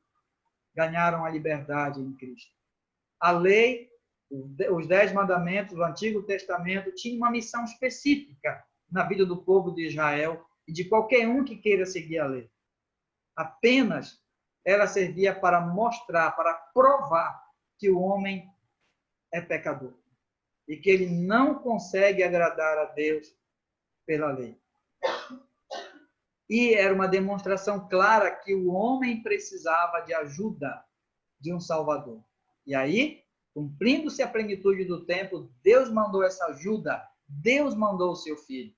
ganharam a liberdade em Cristo. A lei, os 10 mandamentos do Antigo Testamento, tinha uma missão específica na vida do povo de Israel e de qualquer um que queira seguir a lei. Apenas ela servia para mostrar, para provar que o homem é pecador e que ele não consegue agradar a Deus pela lei. E era uma demonstração clara que o homem precisava de ajuda de um Salvador. E aí, cumprindo-se a plenitude do tempo, Deus mandou essa ajuda. Deus mandou o seu Filho.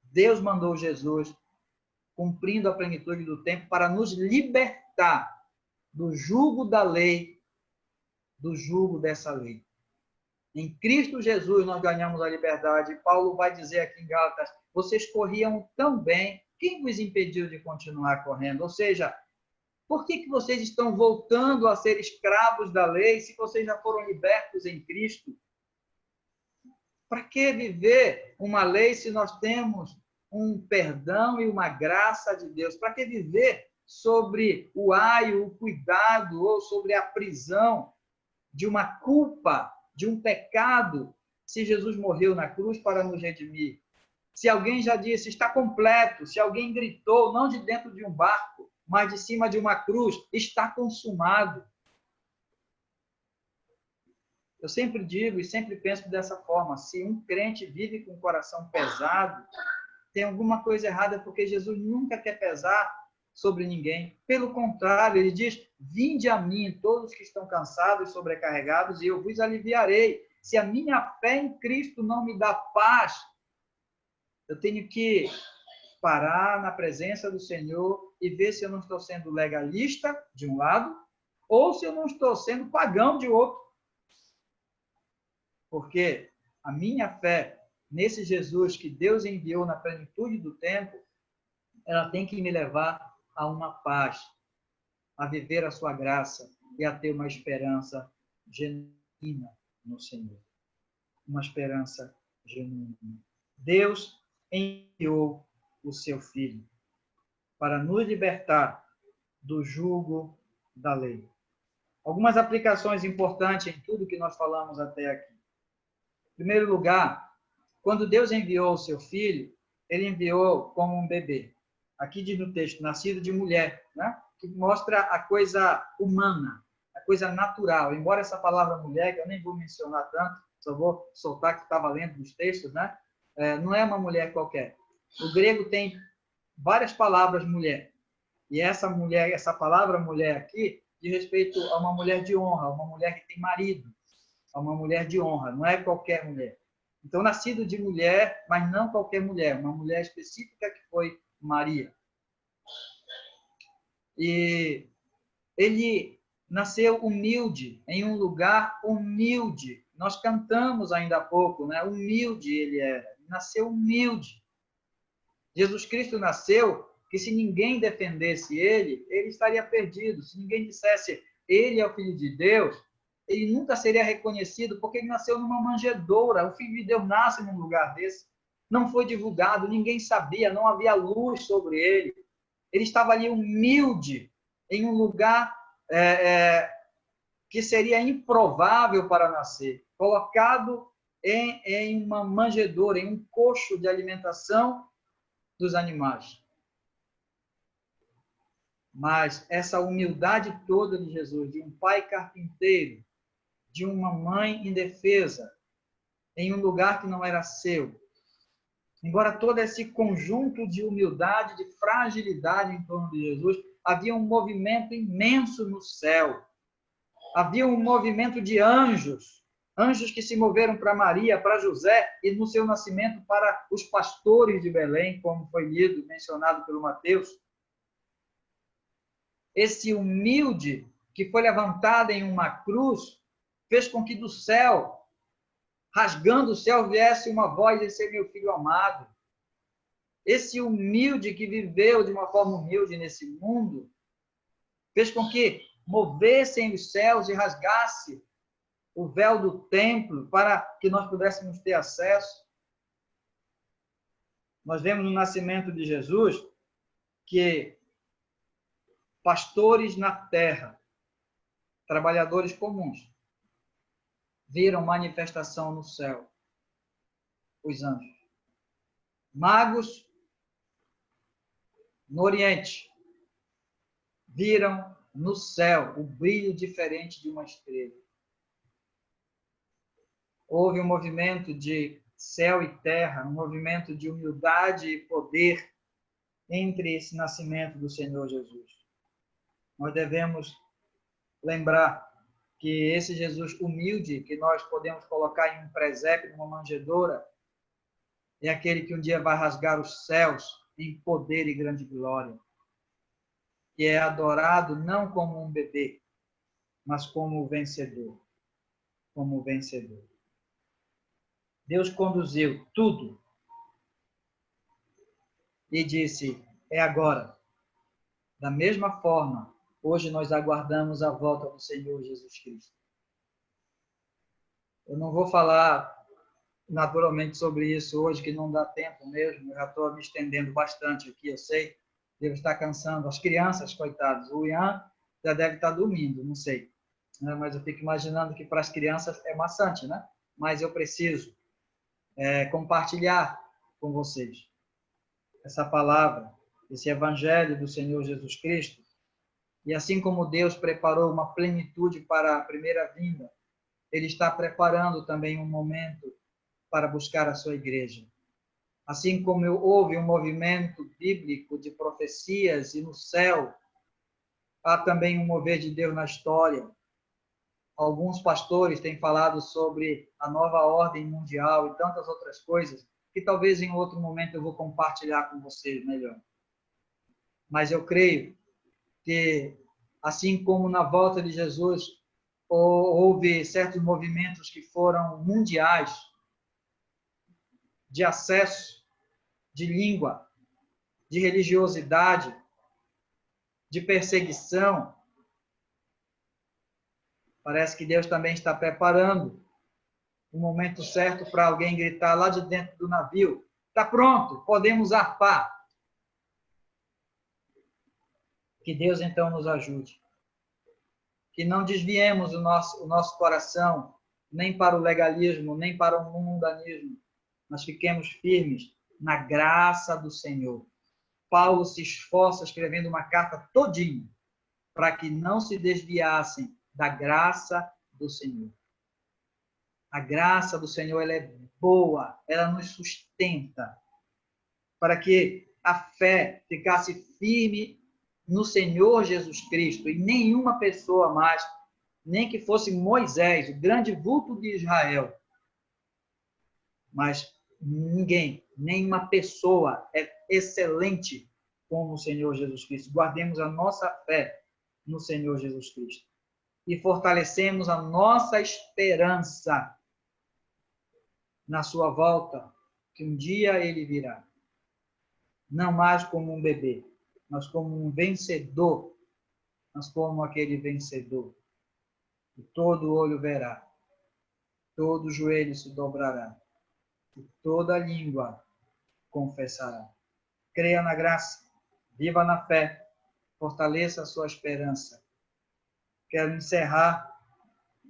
Deus mandou Jesus, cumprindo a plenitude do tempo, para nos libertar do jugo da lei, do jugo dessa lei. Em Cristo Jesus nós ganhamos a liberdade. Paulo vai dizer aqui em Gálatas, vocês corriam tão bem, quem vos impediu de continuar correndo? Ou seja, por que vocês estão voltando a ser escravos da lei se vocês já foram libertos em Cristo? Para que viver uma lei se nós temos um perdão e uma graça de Deus? Para que viver sobre o aio, o cuidado, ou sobre a prisão de uma culpa, de um pecado, se Jesus morreu na cruz para nos redimir? Se alguém já disse, está completo, se alguém gritou, não de dentro de um barco, mas de cima de uma cruz, está consumado. Eu sempre digo e sempre penso dessa forma, se um crente vive com o coração pesado, tem alguma coisa errada, porque Jesus nunca quer pesar sobre ninguém. Pelo contrário, ele diz, vinde a mim, todos que estão cansados e sobrecarregados, e eu vos aliviarei. Se a minha fé em Cristo não me dá paz, eu tenho que parar na presença do Senhor e ver se eu não estou sendo legalista, de um lado, ou se eu não estou sendo pagão, de outro. Porque a minha fé nesse Jesus que Deus enviou na plenitude do tempo, ela tem que me levar a uma paz, a viver a sua graça e a ter uma esperança genuína no Senhor. Uma esperança genuína. Deus enviou o seu Filho para nos libertar do jugo da lei. Algumas aplicações importantes em tudo que nós falamos até aqui. Em primeiro lugar, quando Deus enviou o seu Filho, ele enviou como um bebê. Aqui diz no texto, nascido de mulher, né? Que mostra a coisa humana, a coisa natural. Embora essa palavra mulher, que eu nem vou mencionar tanto, só vou soltar que estava lendo nos textos, né? Não é uma mulher qualquer. O grego tem várias palavras mulher. E essa mulher, essa palavra mulher aqui, diz respeito a uma mulher de honra, uma mulher que tem marido, a uma mulher de honra, não é qualquer mulher. Então, nascido de mulher, mas não qualquer mulher, uma mulher específica que foi Maria. E ele nasceu humilde, em um lugar humilde. Nós cantamos ainda há pouco, né? Humilde ele era. Nasceu humilde. Jesus Cristo nasceu que se ninguém defendesse ele, ele estaria perdido. Se ninguém dissesse, ele é o Filho de Deus, ele nunca seria reconhecido, porque ele nasceu numa manjedoura. O Filho de Deus nasce num lugar desse. Não foi divulgado, ninguém sabia, não havia luz sobre ele. Ele estava ali humilde, em um lugar que seria improvável para nascer, colocado em uma manjedoura, em um coxo de alimentação dos animais. Mas essa humildade toda de Jesus, de um pai carpinteiro, de uma mãe indefesa, em um lugar que não era seu, embora todo esse conjunto de humildade, de fragilidade em torno de Jesus, havia um movimento imenso no céu. Havia um movimento de anjos Anjos que se moveram para Maria, para José e no seu nascimento para os pastores de Belém, como foi lido, mencionado pelo Mateus. Esse humilde que foi levantado em uma cruz fez com que do céu, rasgando o céu, viesse uma voz: esse é meu filho amado. Esse humilde que viveu de uma forma humilde nesse mundo fez com que movessem os céus e rasgasse o véu do templo para que nós pudéssemos ter acesso. Nós vemos no nascimento de Jesus que pastores na terra, trabalhadores comuns, viram manifestação no céu, os anjos. Magos no Oriente viram no céu o brilho diferente de uma estrela. Houve um movimento de céu e terra, um movimento de humildade e poder entre esse nascimento do Senhor Jesus. Nós devemos lembrar que esse Jesus humilde, que nós podemos colocar em um presépio, numa manjedoura, é aquele que um dia vai rasgar os céus em poder e grande glória, que é adorado não como um bebê, mas como o vencedor, como o vencedor. Deus conduziu tudo e disse: é agora. Da mesma forma, hoje nós aguardamos a volta do Senhor Jesus Cristo. Eu não vou falar naturalmente sobre isso hoje, que não dá tempo mesmo. Eu já estou me estendendo bastante aqui, eu sei. Devo estar cansando as crianças, coitados. O Ian já deve estar dormindo, não sei. Mas eu fico imaginando que para as crianças é maçante, né? Mas eu preciso compartilhar com vocês essa palavra, esse evangelho do Senhor Jesus Cristo. E assim como Deus preparou uma plenitude para a primeira vinda, Ele está preparando também um momento para buscar a sua igreja. Assim como houve um movimento bíblico de profecias e no céu, há também um mover de Deus na história. Alguns pastores têm falado sobre a nova ordem mundial e tantas outras coisas, que talvez em outro momento eu vou compartilhar com vocês melhor. Mas eu creio que, assim como na volta de Jesus, houve certos movimentos que foram mundiais, de acesso, de língua, de religiosidade, de perseguição, parece que Deus também está preparando o momento certo para alguém gritar lá de dentro do navio: está pronto, podemos zarpar. Que Deus então nos ajude. Que não desviemos o nosso coração nem para o legalismo, nem para o mundanismo, mas fiquemos firmes na graça do Senhor. Paulo se esforça escrevendo uma carta todinha para que não se desviassem da graça do Senhor. A graça do Senhor, ela é boa, ela nos sustenta, para que a fé ficasse firme no Senhor Jesus Cristo, e nenhuma pessoa mais, nem que fosse Moisés, o grande vulto de Israel, mas ninguém, nenhuma pessoa é excelente como o Senhor Jesus Cristo. Guardemos a nossa fé no Senhor Jesus Cristo e fortalecemos a nossa esperança na sua volta, que um dia ele virá. Não mais como um bebê, mas como um vencedor, mas como aquele vencedor. E todo olho verá, todo joelho se dobrará, e toda língua confessará. Creia na graça, viva na fé, fortaleça a sua esperança. Quero encerrar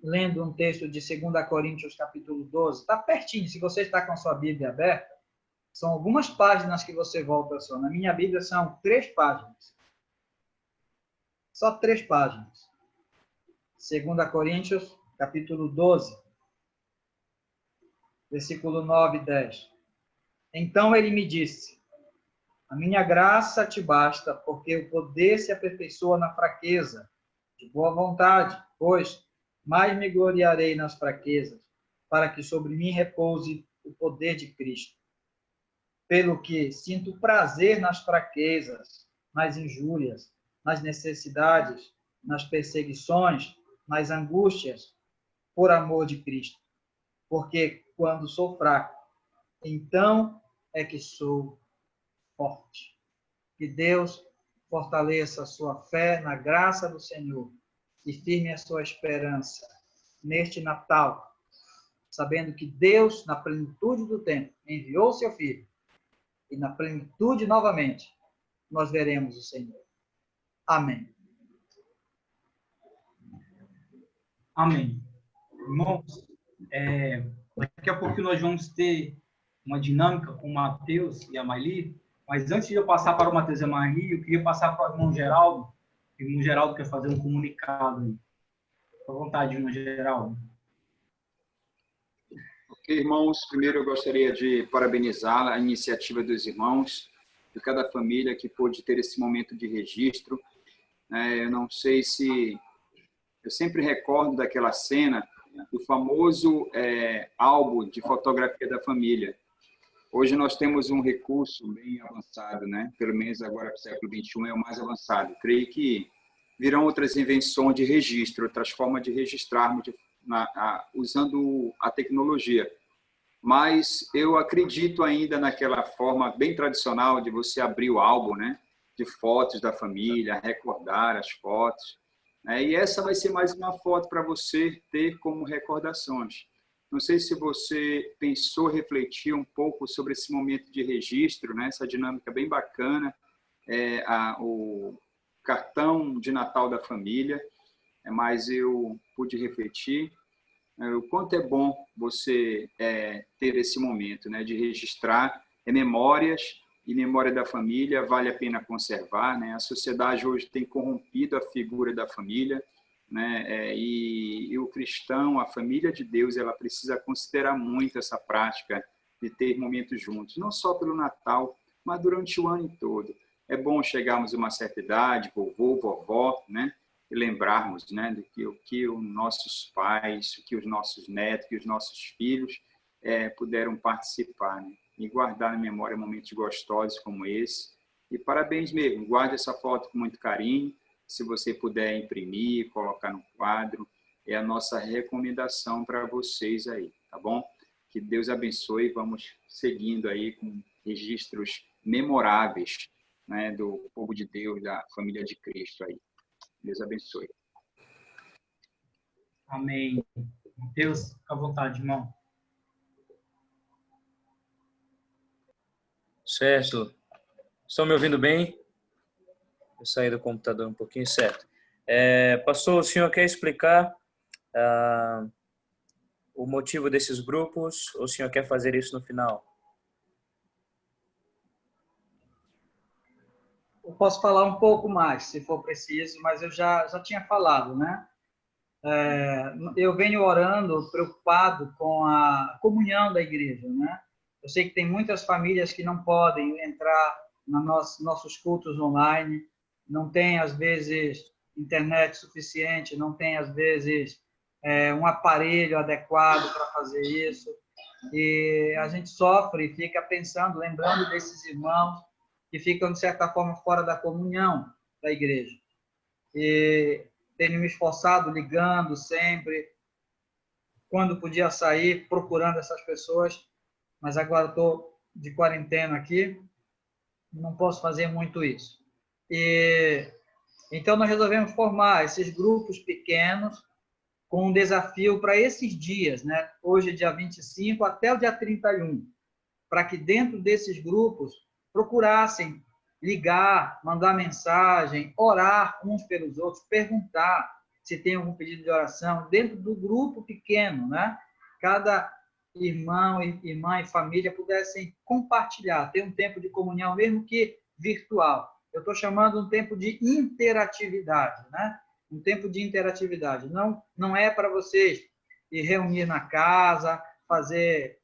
lendo um texto de 2 Coríntios, capítulo 12. Está pertinho, se você está com a sua Bíblia aberta, são algumas páginas que você volta só. Na minha Bíblia são 3 páginas. Só 3 páginas. 2 Coríntios, capítulo 12, versículo 9 e 10. Então ele me disse: a minha graça te basta, porque o poder se aperfeiçoa na fraqueza. De boa vontade, pois mais me gloriarei nas fraquezas, para que sobre mim repouse o poder de Cristo. Pelo que sinto prazer nas fraquezas, nas injúrias, nas necessidades, nas perseguições, nas angústias, por amor de Cristo. Porque quando sou fraco, então é que sou forte. Que Deus fortaleça a sua fé na graça do Senhor e firme a sua esperança neste Natal, sabendo que Deus, na plenitude do tempo, enviou seu Filho, e na plenitude, novamente, nós veremos o Senhor. Amém. Amém. Irmãos, daqui a pouco nós vamos ter uma dinâmica com o Mateus e a Maili, mas antes de eu passar para o Mateus e a Maili, eu queria passar para o irmão Geraldo. O irmão Geraldo quer fazer um comunicado aí. Fica à vontade, irmão Geraldo. Ok, irmãos, primeiro eu gostaria de parabenizar a iniciativa dos irmãos, de cada família que pôde ter esse momento de registro. Eu não sei se... Eu sempre recordo daquela cena do famoso álbum de fotografia da família. Hoje nós temos um recurso bem avançado, né? Pelo menos agora para o século XXI é o mais avançado. Creio que virão outras invenções de registro, outras formas de registrarmos usando a tecnologia. Mas eu acredito ainda naquela forma bem tradicional de você abrir o álbum, né? De fotos da família, recordar as fotos. E essa vai ser mais uma foto para você ter como recordações. Não sei se você pensou, refletiu um pouco sobre esse momento de registro, né? Essa dinâmica bem bacana, o cartão de Natal da família, mas eu pude refletir o quanto é bom você ter esse momento, né? De registrar memórias e memória da família, vale a pena conservar, né? A sociedade hoje tem corrompido a figura da família, né? E o cristão, a família de Deus, ela precisa considerar muito essa prática de ter momentos juntos, não só pelo Natal, mas durante o ano todo. É bom chegarmos a uma certa idade, vovô, vovó, né? E lembrarmos, né, do que os nossos pais, o que os nossos netos, que os nossos filhos puderam participar, né? E guardar na memória momentos gostosos como esse. E parabéns mesmo, guarde essa foto com muito carinho. Se você puder imprimir, colocar no quadro, é a nossa recomendação para vocês aí, tá bom? Que Deus abençoe, vamos seguindo aí com registros memoráveis, né, do povo de Deus, da família de Cristo aí. Deus abençoe. Amém. Deus, fica à vontade, irmão. Certo. Estão me ouvindo bem? Eu saí do computador um pouquinho, certo. Pastor, o senhor quer explicar o motivo desses grupos ou o senhor quer fazer isso no final? Eu posso falar um pouco mais, se for preciso, mas eu já tinha falado, né? Eu venho orando preocupado com a comunhão da igreja, né? Eu sei que tem muitas famílias que não podem entrar nos nossos cultos online, não tem, às vezes, internet suficiente, não tem, às vezes, um aparelho adequado para fazer isso. E a gente sofre e fica pensando, lembrando desses irmãos que ficam, de certa forma, fora da comunhão da igreja. E tenho me esforçado, ligando sempre, quando podia sair, procurando essas pessoas, mas agora estou de quarentena aqui, não posso fazer muito isso. Então, nós resolvemos formar esses grupos pequenos com um desafio para esses dias, né? Hoje, dia 25 até o dia 31, para que dentro desses grupos procurassem ligar, mandar mensagem, orar uns pelos outros, perguntar se tem algum pedido de oração, dentro do grupo pequeno, né? Cada irmão, irmã e família pudessem compartilhar, ter um tempo de comunhão, mesmo que virtual. Eu estou chamando um tempo de interatividade, né? Um tempo de interatividade. Não é para vocês ir reunir na casa, fazer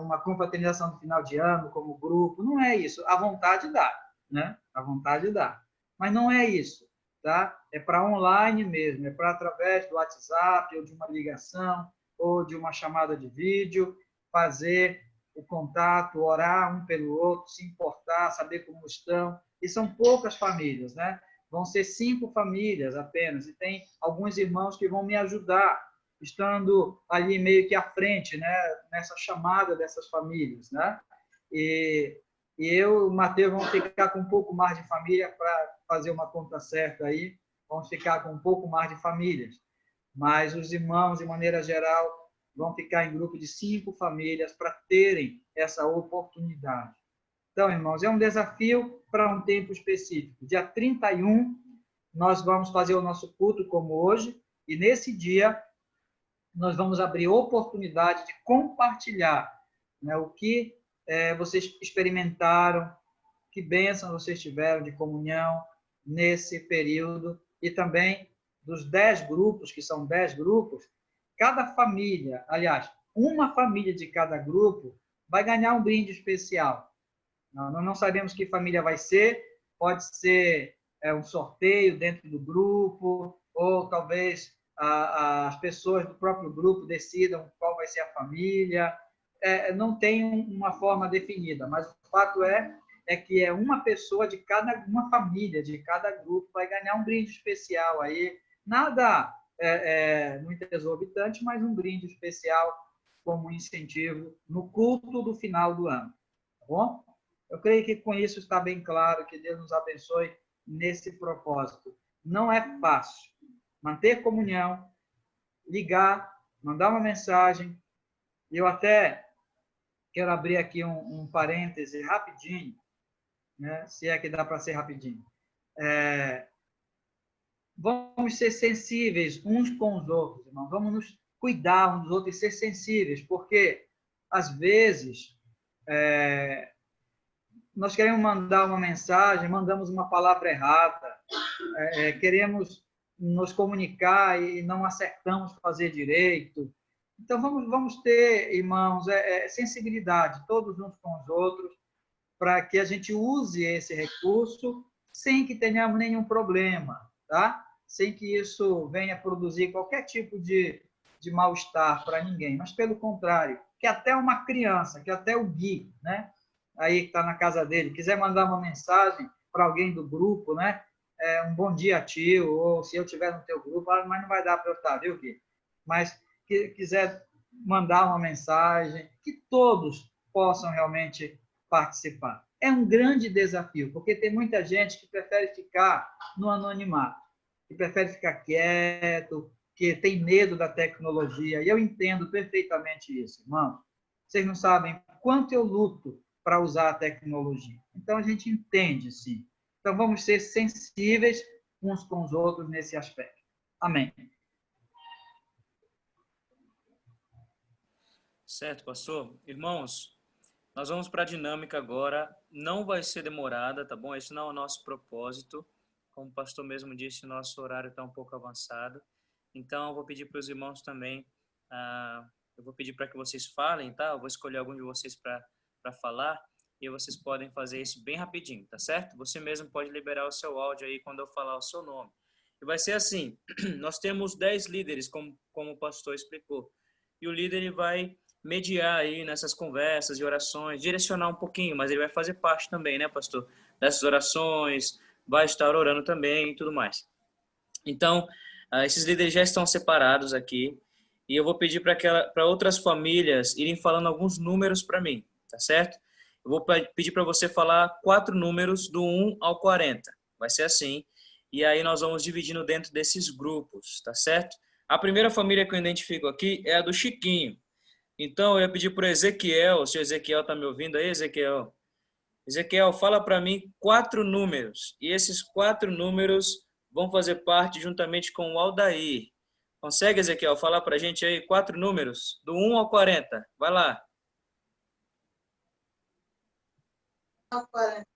uma confraternização no final de ano como grupo, não é isso. A vontade dá, né? A vontade dá. Mas não é isso, tá? É para online mesmo, é para através do WhatsApp ou de uma ligação, ou de uma chamada de vídeo, fazer o contato, orar um pelo outro, se importar, saber como estão. E são poucas famílias, né? Vão ser 5 famílias apenas, e tem alguns irmãos que vão me ajudar, estando ali meio que à frente, né? Nessa chamada dessas famílias, né? E eu e o Mateus vamos ficar com um pouco mais de família para fazer uma conta certa aí, vamos ficar com um pouco mais de famílias. Mas os irmãos, de maneira geral, vão ficar em grupo de 5 famílias para terem essa oportunidade. Então, irmãos, é um desafio para um tempo específico. Dia 31, nós vamos fazer o nosso culto como hoje, e nesse dia nós vamos abrir oportunidade de compartilhar, né, o que vocês experimentaram, que bênção vocês tiveram de comunhão nesse período, e também dos 10 grupos, que são 10 grupos, cada família, aliás, uma família de cada grupo vai ganhar um brinde especial. Nós não sabemos que família vai ser, pode ser um sorteio dentro do grupo, ou talvez as pessoas do próprio grupo decidam qual vai ser a família. Não tem uma forma definida, mas o fato é que uma pessoa de uma família de cada grupo vai ganhar um brinde especial aí, nada muito exorbitante, mas um brinde especial como incentivo no culto do final do ano, tá bom? Eu creio que com isso está bem claro, que Deus nos abençoe nesse propósito. Não é fácil manter comunhão, ligar, mandar uma mensagem. Eu até quero abrir aqui um parêntese rapidinho, né? Se é que dá para ser rapidinho. Vamos ser sensíveis uns com os outros, irmão. Vamos nos cuidar uns dos outros e ser sensíveis, porque, às vezes, nós queremos mandar uma mensagem, mandamos uma palavra errada, queremos nos comunicar e não acertamos fazer direito. Então, vamos ter, irmãos, sensibilidade, todos uns com os outros, para que a gente use esse recurso sem que tenhamos nenhum problema, tá? Sem que isso venha produzir qualquer tipo de mal-estar para ninguém, mas, pelo contrário, que até uma criança, que até o Gui, né? Aí que está na casa dele, quiser mandar uma mensagem para alguém do grupo, né? Um bom dia, tio, ou se eu estiver no teu grupo, mas não vai dar para eu estar, viu, Gui? Mas que quiser mandar uma mensagem, que todos possam realmente participar. É um grande desafio, porque tem muita gente que prefere ficar no anonimato, que prefere ficar quieto, que tem medo da tecnologia, e eu entendo perfeitamente isso, irmão. Vocês não sabem quanto eu luto para usar a tecnologia. Então, a gente entende, sim. Então, vamos ser sensíveis uns com os outros nesse aspecto. Amém. Certo, pastor. Irmãos, nós vamos para a dinâmica agora. Não vai ser demorada, tá bom? Esse não é o nosso propósito. Como o pastor mesmo disse, nosso horário está um pouco avançado. Então, eu vou pedir para os irmãos também, eu vou pedir para que vocês falem, tá? Eu vou escolher algum de vocês para falar, e vocês podem fazer isso bem rapidinho, tá certo? Você mesmo pode liberar o seu áudio aí quando eu falar o seu nome. E vai ser assim, nós temos 10 líderes, como o pastor explicou, e o líder ele vai mediar aí nessas conversas e orações, direcionar um pouquinho, mas ele vai fazer parte também, né, pastor? Dessas orações, vai estar orando também e tudo mais. Então, esses líderes já estão separados aqui, e eu vou pedir para outras famílias irem falando alguns números para mim, tá certo? Eu vou pedir para você falar 4 números do 1 ao 40. Vai ser assim. E aí nós vamos dividindo dentro desses grupos, tá certo? A primeira família que eu identifico aqui é a do Chiquinho. Então, eu ia pedir para o Ezequiel, se o Ezequiel está me ouvindo aí, Ezequiel. Ezequiel, fala para mim 4 números. E esses 4 números vão fazer parte juntamente com o Aldair. Consegue, Ezequiel, falar para a gente aí 4 números, do 1 ao 40? Vai lá. 40.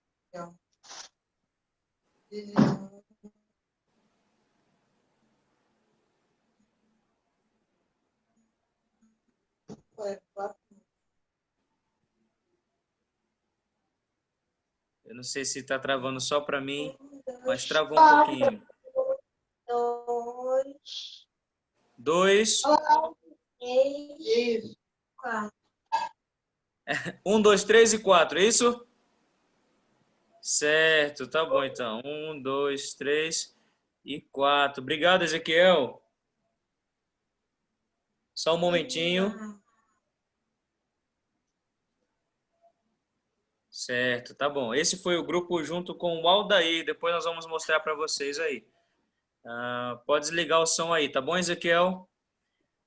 Eu não sei se está travando só para mim, mas travou um pouquinho. 2. 2. Isso. 4. 1, 2, 3 e 4, é isso? Certo, tá bom então. 1, 2, 3 e 4. Obrigado, Ezequiel. Só um momentinho. Certo, tá bom. Esse foi o grupo junto com o Aldair. Depois nós vamos mostrar para vocês aí. Pode desligar o som aí, tá bom, Ezequiel?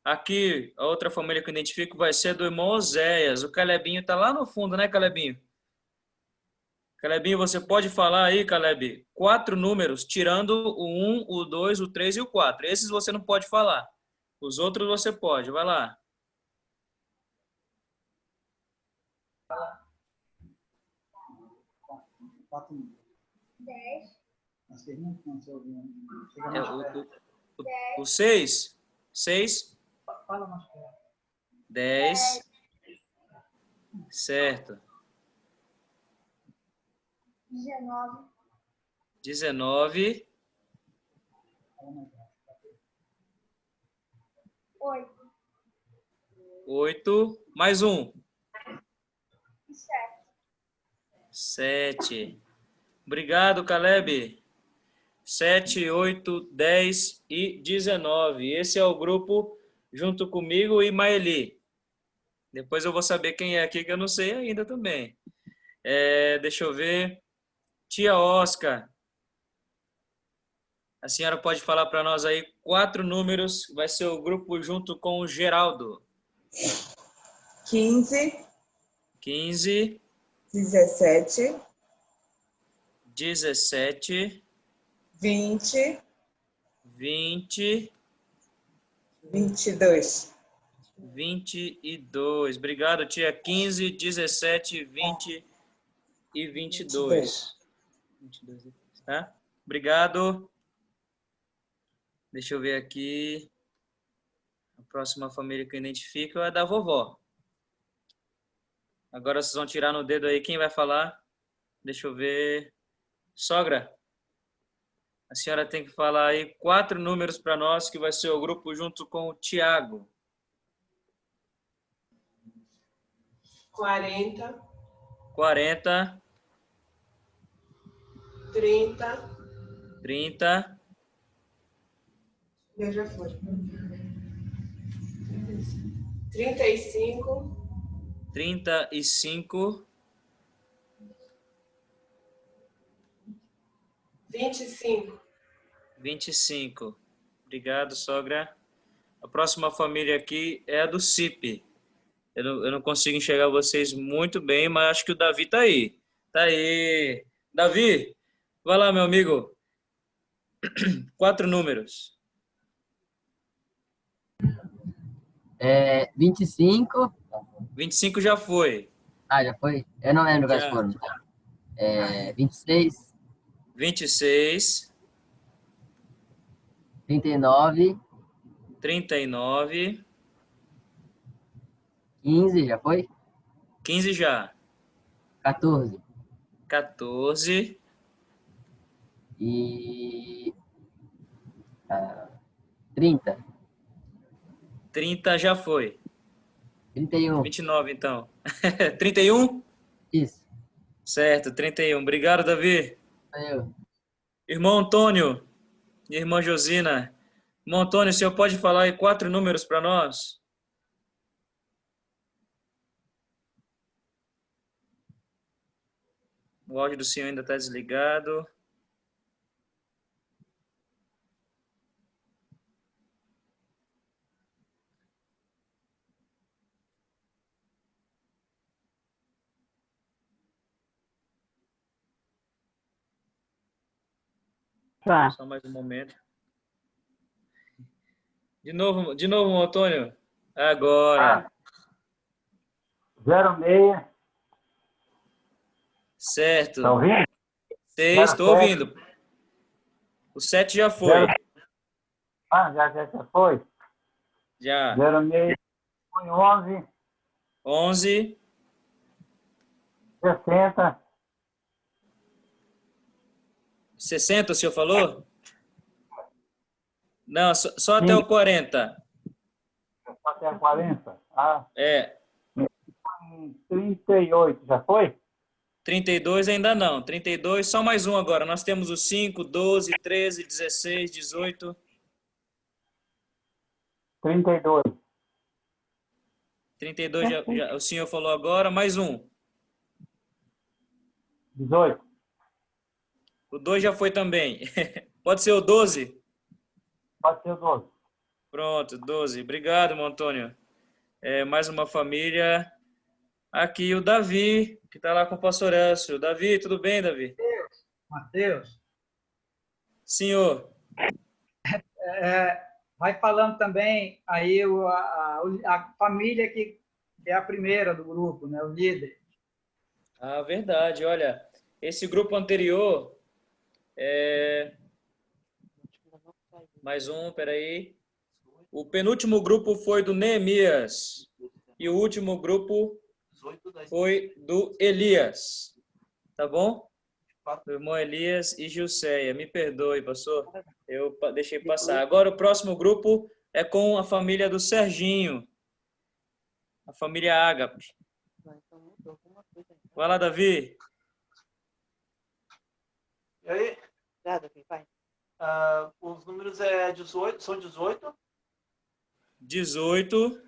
Aqui, a outra família que eu identifico vai ser do irmão Oséias. O Calebinho tá lá no fundo, né, Calebinho? Calebinho, você pode falar aí, Caleb, 4 números, tirando o 1, o 2, o 3 e o 4. Esses você não pode falar. Os outros você pode. Vai lá. O 6? 6? 10. Certo. 19. 8. Mais um. 7. Obrigado, Caleb. 7, 8, 10 e 19. Esse é o grupo junto comigo e Maeli. Depois eu vou saber quem é aqui, que eu não sei ainda também. Deixa eu ver. Tia Oscar. A senhora pode falar para nós aí 4 números. Vai ser o grupo junto com o Geraldo. 15. 15. 17. 17. 20. 20. 22. 22. Obrigado, tia. 15, 17, 20 e 22. 22, tá? Obrigado. Deixa eu ver aqui. A próxima família que eu identifico é a da vovó. Agora vocês vão tirar no dedo aí. Quem vai falar? Deixa eu ver. Sogra. A senhora tem que falar aí 4 números para nós, que vai ser o grupo junto com o Tiago. 40. 40. 30. 30. Eu já foi. 35. 35. 25. 25. Obrigado, sogra. A próxima família aqui é a do CIP. Eu não consigo enxergar vocês muito bem, mas acho que o Davi tá aí. Tá aí. Davi, vai lá, meu amigo. 4 números. 25. 25 já foi. Já foi? Eu não lembro quais Já. foram. 26. 26. 39. 39. 15, já foi? 15 já. 14. 14. E 30. 30 já foi. 31. 29, então. 31? Isso. Certo, 31. Obrigado, Davi. Eu. Irmão Antônio e irmã Josina. Irmão Antônio, o senhor pode falar aí 4 números para nós? O áudio do senhor ainda está desligado. Tá. Só mais um momento. De novo, Antônio. Agora. 06. Certo. Tá ouvindo? 6, estou ouvindo. O 7 já foi. Já foi? Já. 06. 11. 11. 60. 60, o senhor falou? Não, só até o 40. até 40. Ah, É, 38, já foi? 32 ainda não. 32, só mais um agora. Nós temos os 5, 12, 13, 16, 18. 32. 32 o senhor falou agora. Mais um. 18. O 2 já foi também. Pode ser o 12? Pode ser o 12. Pronto, 12. Obrigado, meu Antônio. Mais uma família. Aqui o Davi, que está lá com o pastor Elcio. Davi, tudo bem, Davi? Mateus, Senhor. vai falando também aí a família que é a primeira do grupo, né? O líder. Ah, verdade. Olha, esse grupo anterior... Mais um, peraí. O penúltimo grupo foi do Neemias. E o último grupo foi do Elias. Tá bom? Do irmão Elias e Gilceia. Me perdoe, pastor. Eu deixei passar. Agora o próximo grupo é com a família do Serginho. A família Ágape. Vai lá, Davi. E aí? Os números são 18. 18.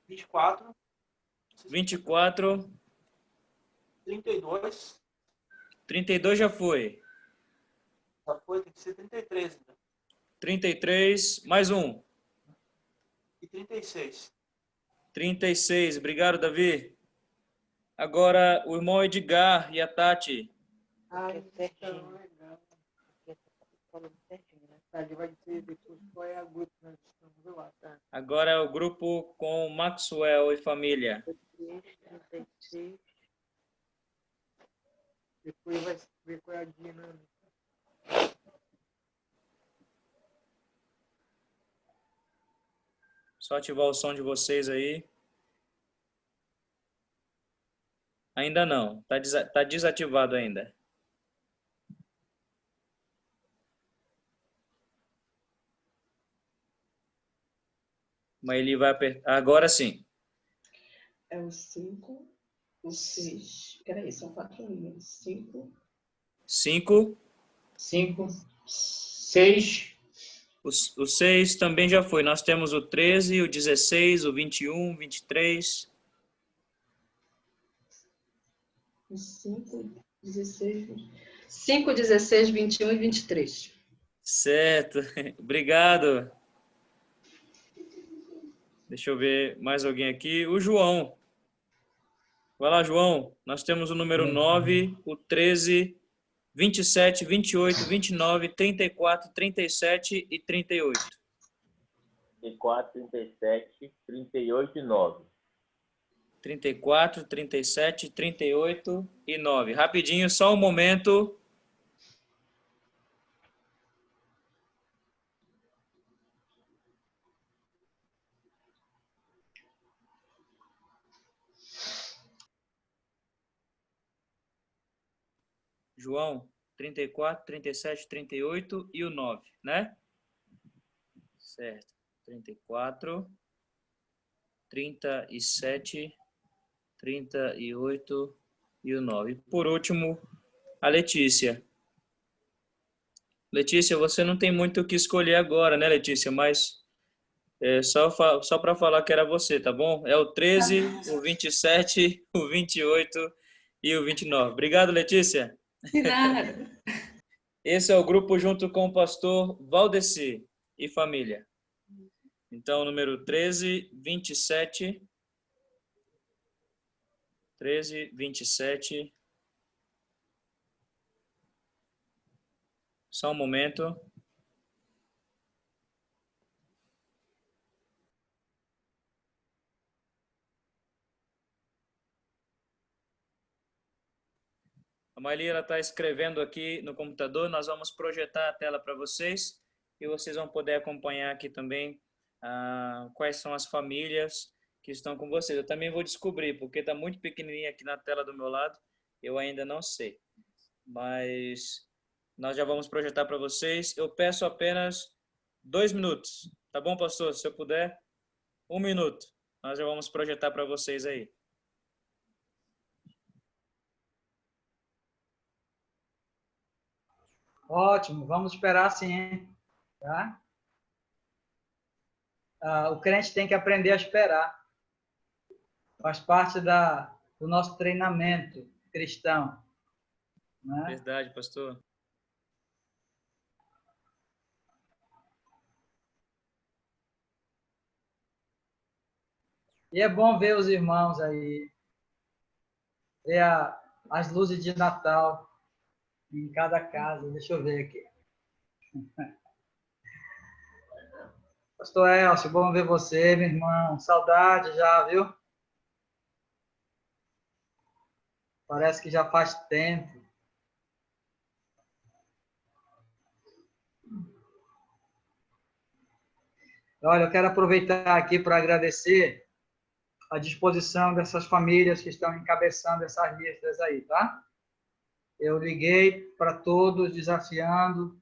24. 24. 32. 32 já foi. Já foi, tem que ser 33 ainda. 33. Mais um. E 36. 36. Obrigado, Davi. Agora, o irmão Edgar e a Tati. Então, legal. Ali vai dizer depois qual é a grupo que nós estamos lá, tá? Agora é o grupo com Maxwell e família. 36. Depois vai ver qual é a dinâmica. Só ativar o som de vocês aí. Ainda não. Tá desativado ainda. Mas ele vai apertar. Agora sim. É o 5, o 6. Peraí, são 4 números. 5. 5. 5, 6. O 6 também já foi. Nós temos o 13, o 16, o 21, 23. O 5, 16, 21 e 23. Certo. Obrigado. Deixa eu ver mais alguém aqui. O João. Vai lá, João. Nós temos o número 9, o 13, 27, 28, 29, 34, 37 e 38. 34, 37, 38 e 9. 34, 37, 38 e 9. Rapidinho, só um momento. João, 34, 37, 38 e o 9, né? Certo. 34, 37, 38 e o 9. Por último, a Letícia. Letícia, você não tem muito o que escolher agora, né, Letícia? Mas só para falar que era você, tá bom? É o 13, o 27, o 28 e o 29. Obrigado, Letícia. De nada. Esse é o grupo junto com o pastor Valdeci e família. Então, número 13, 27. 13, 27. Só um momento. A Maília está escrevendo aqui no computador. Nós vamos projetar a tela para vocês e vocês vão poder acompanhar aqui também quais são as famílias que estão com vocês. Eu também vou descobrir, porque está muito pequenininha aqui na tela do meu lado. Eu ainda não sei. Mas nós já vamos projetar para vocês. Eu peço apenas 2 minutos Tá bom, pastor? Se eu puder, 1 minuto. Nós já vamos projetar para vocês aí. Ótimo, vamos esperar sim, hein? Tá? O crente tem que aprender a esperar. Faz parte do nosso treinamento cristão. Né? Verdade, pastor. E é bom ver os irmãos aí, ver as luzes de Natal em cada casa. Deixa eu ver aqui. Pastor Elcio, bom ver você, meu irmão. Saudade já, viu? Parece que já faz tempo. Olha, eu quero aproveitar aqui para agradecer a disposição dessas famílias que estão encabeçando essas listas aí, tá? Eu liguei para todos, desafiando.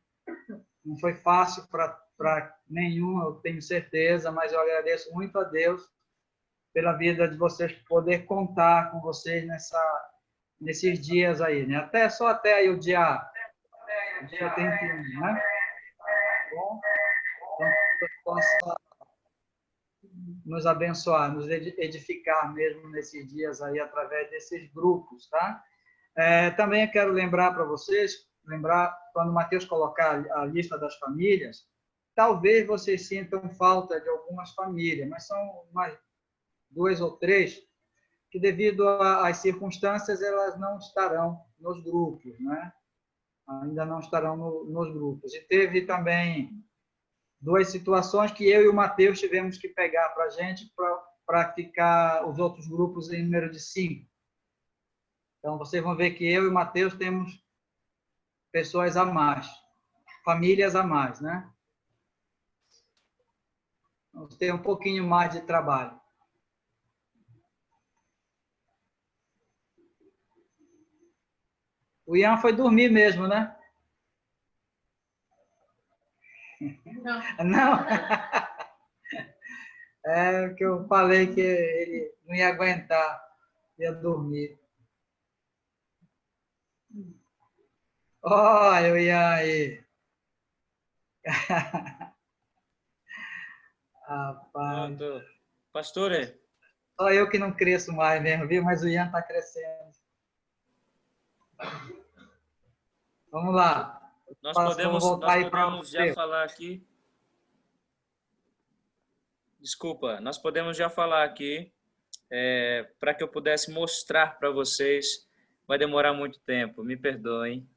Não foi fácil para nenhum, eu tenho certeza, mas eu agradeço muito a Deus pela vida de vocês, poder contar com vocês nesses dias aí, né? Só até aí o dia 31, né? Bom, então, que Deus possa nos abençoar, nos edificar mesmo nesses dias aí, através desses grupos, tá? Também eu quero lembrar para vocês, quando o Mateus colocar a lista das famílias, talvez vocês sintam falta de algumas famílias, mas são umas 2 ou 3 que, devido às circunstâncias, elas não estarão nos grupos, né? Ainda não estarão nos grupos. E teve também 2 situações que eu e o Mateus tivemos que pegar para a gente, para ficar os outros grupos em número de 5. Então, vocês vão ver que eu e o Mateus temos pessoas a mais, famílias a mais, né? Vamos ter um pouquinho mais de trabalho. O Ian foi dormir mesmo, né? Não? É que eu falei que ele não ia aguentar, ia dormir. Olha o Ian aí. Rapaz. Pastor, só eu que não cresço mais mesmo, viu? Mas o Ian está crescendo. Vamos lá. Nós podemos já falar aqui. Desculpa, nós podemos já falar aqui, para que eu pudesse mostrar para vocês. Vai demorar muito tempo, me perdoem.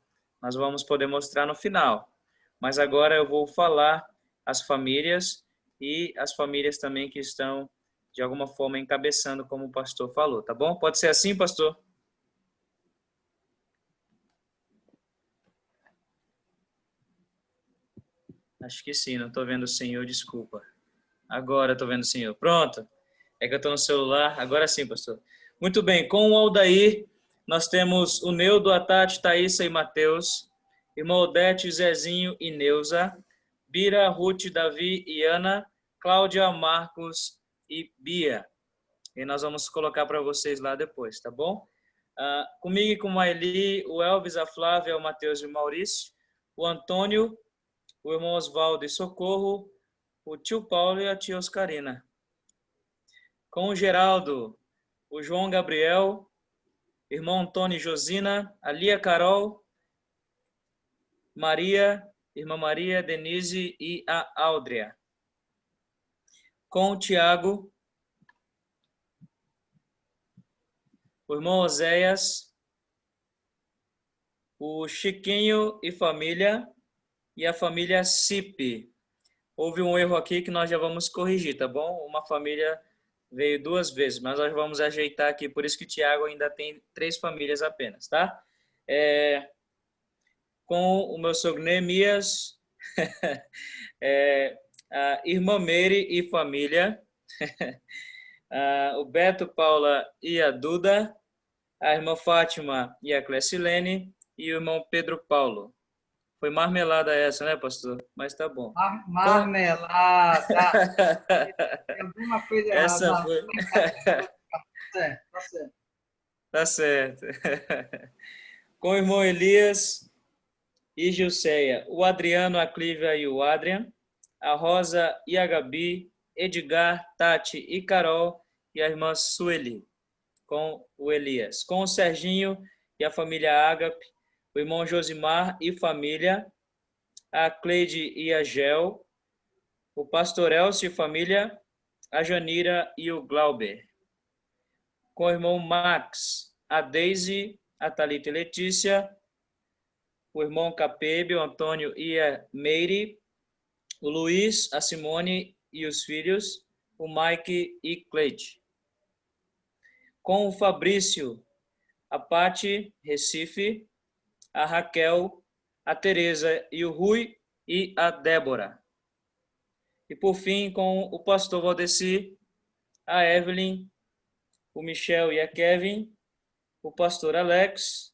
Nós vamos poder mostrar no final. Mas agora eu vou falar as famílias e as famílias também que estão, de alguma forma, encabeçando, como o pastor falou, tá bom? Pode ser assim, pastor? Acho que sim, não estou vendo o senhor, desculpa. Agora estou vendo o senhor. Pronto. É que eu estou no celular. Agora sim, pastor. Muito bem, com o Aldair, nós temos o Neudo, a Tati, Thaísa e Mateus, irmão Odete, Zezinho e Neuza, Bira, Ruth, Davi e Ana, Cláudia, Marcos e Bia. E nós vamos colocar para vocês lá depois, tá bom? Comigo e com o Maeli, o Elvis, a Flávia, o Mateus e o Maurício, o Antônio, o irmão Osvaldo e Socorro, o tio Paulo e a tia Oscarina. Com o Geraldo, o João Gabriel, irmão Antônio e Josina, a Lia Carol, Maria, irmã Maria, Denise e a Áudria. Com o Tiago, o irmão Oséias, o Chiquinho e família, e a família Cipe. Houve um erro aqui que nós já vamos corrigir, tá bom? Uma família veio 2 vezes, mas nós vamos ajeitar aqui, por isso que o Tiago ainda tem 3 famílias apenas, tá? Com o meu sogro Neemias, a irmã Meire e família, o Beto, Paula e a Duda, a irmã Fátima e a Clecilene, e o irmão Pedro Paulo. Foi marmelada essa, né, pastor? Mas tá bom. Marmelada. Tem alguma coisa errada. Essa Não, foi... tá certo, tá certo. Tá certo. Com o irmão Elias e Gilceia, o Adriano, a Clívia e o Adrian, a Rosa e a Gabi, Edgar, Tati e Carol e a irmã Sueli, com o Elias. Com o Serginho e a família Ágape, o irmão Josimar e família, a Cleide e a Gel, o pastor Elcio e família, a Janira e o Glauber. Com o irmão Max, a Deise, a Thalita e Letícia, o irmão Capebe, o Antônio e a Meire, o Luiz, a Simone e os filhos, o Mike e Cleide. Com o Fabrício, a Pati, Recife, a Raquel, a Tereza e o Rui e a Débora. E por fim, com o pastor Valdeci, a Evelyn, o Michel e a Kevin, o pastor Alex,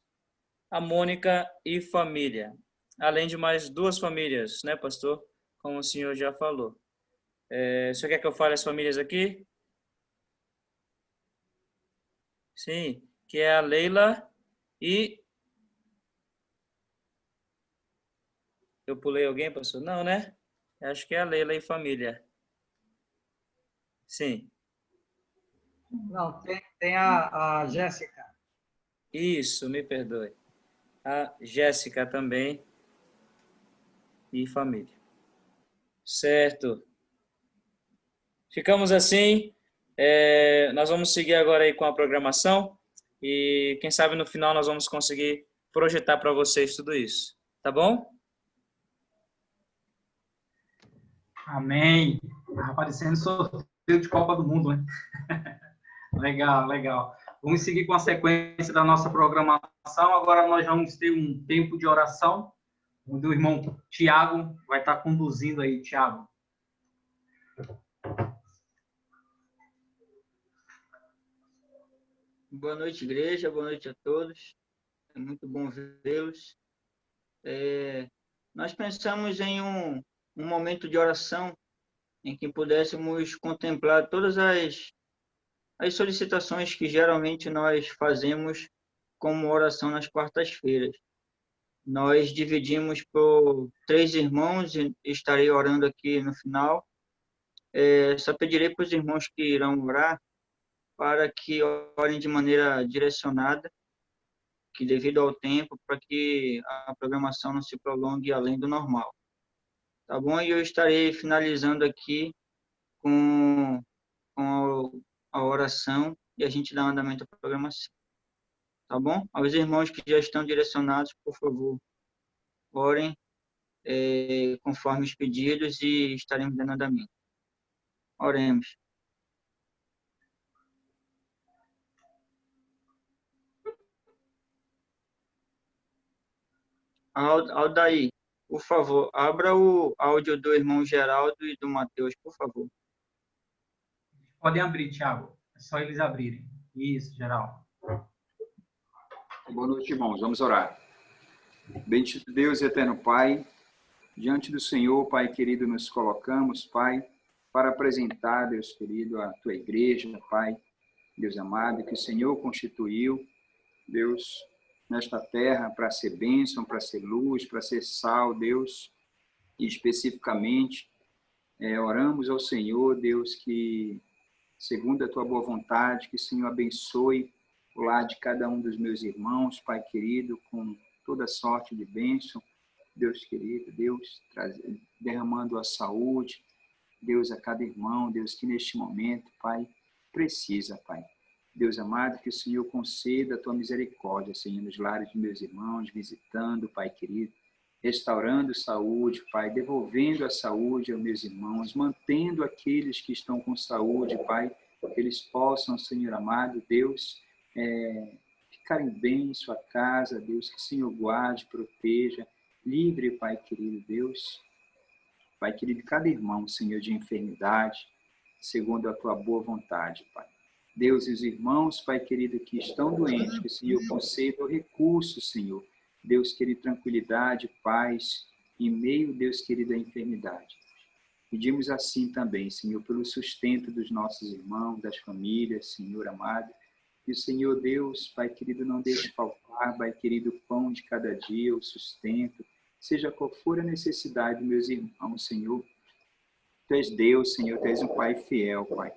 a Mônica e família. Além de mais 2 famílias, né, pastor? Como o senhor já falou. O senhor quer que eu fale as famílias aqui? Sim, que é a Leila e... Eu pulei alguém, pastor? Não, né? Acho que é a Leila e família. Sim. Não, tem a Jéssica. Isso, me perdoe. A Jéssica também e família. Certo. Ficamos assim. Nós vamos seguir agora aí com a programação e quem sabe no final nós vamos conseguir projetar para vocês tudo isso. Tá bom? Amém. Tá aparecendo sorteio de Copa do Mundo, né? Legal, legal. Vamos seguir com a sequência da nossa programação. Agora nós vamos ter um tempo de oração, onde o irmão Tiago vai estar conduzindo aí, Tiago. Boa noite, igreja. Boa noite a todos. É muito bom vê-los. Nós pensamos em um momento de oração em que pudéssemos contemplar todas as solicitações que geralmente nós fazemos como oração nas quartas-feiras. Nós dividimos por 3 irmãos e estarei orando aqui no final. Só pedirei para os irmãos que irão orar para que orem de maneira direcionada, que devido ao tempo, para que a programação não se prolongue além do normal. Tá bom? E eu estarei finalizando aqui com a oração e a gente dá andamento à programação. Tá bom? Aos irmãos que já estão direcionados, por favor, orem conforme os pedidos e estaremos dando andamento. Oremos. Aldair, por favor, abra o áudio do irmão Geraldo e do Mateus, por favor. Podem abrir, Tiago. É só eles abrirem. Isso, Geraldo. Boa noite, irmãos. Vamos orar. Bendito Deus e eterno Pai, diante do Senhor, Pai querido, nos colocamos, Pai, para apresentar, Deus querido, a Tua igreja, Pai, Deus amado, que o Senhor constituiu, Deus, nesta terra para ser bênção, para ser luz, para ser sal, Deus, e especificamente oramos ao Senhor, Deus, que segundo a Tua boa vontade, que o Senhor abençoe o lar de cada um dos meus irmãos, Pai querido, com toda sorte de bênção, Deus querido, Deus, derramando a saúde, Deus, a cada irmão, Deus, que neste momento, Pai, precisa, Pai. Deus amado, que o Senhor conceda a Tua misericórdia, Senhor, nos lares de meus irmãos, visitando, Pai querido, restaurando saúde, Pai, devolvendo a saúde aos meus irmãos, mantendo aqueles que estão com saúde, Pai, que eles possam, Senhor amado, Deus, ficarem bem em sua casa, Deus, que o Senhor guarde, proteja, livre, Pai querido, Deus, Pai querido, cada irmão, Senhor, de enfermidade, segundo a Tua boa vontade, Pai. Deus, e os irmãos, Pai querido, que estão doentes, que o Senhor conceda o recurso, Senhor, Deus querido, tranquilidade, paz, em meio, Deus querido, à enfermidade. Pedimos assim também, Senhor, pelo sustento dos nossos irmãos, das famílias, Senhor amado. Que o Senhor Deus, Pai querido, não deixe faltar, Pai querido, o pão de cada dia, o sustento, seja qual for a necessidade, meus irmãos, Senhor. Tu és Deus, Senhor, Tu és um Pai fiel, Pai.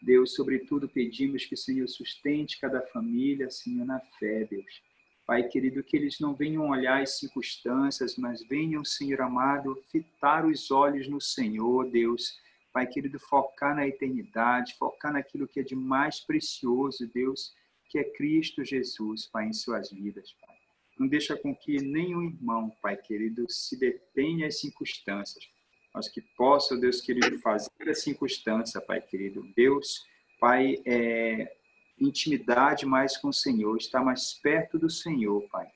Deus, sobretudo, pedimos que o Senhor sustente cada família, Senhor, na fé, Deus. Pai querido, que eles não venham olhar as circunstâncias, mas venham, Senhor amado, fitar os olhos no Senhor, Deus. Pai querido, focar na eternidade, focar naquilo que é de mais precioso, Deus, que é Cristo Jesus, Pai, em suas vidas, Pai. Não deixa com que nenhum irmão, Pai querido, se detenha às circunstâncias, mas que possa, Deus querido, fazer a circunstância, Pai querido. Deus, Pai, intimidade mais com o Senhor, estar mais perto do Senhor, Pai.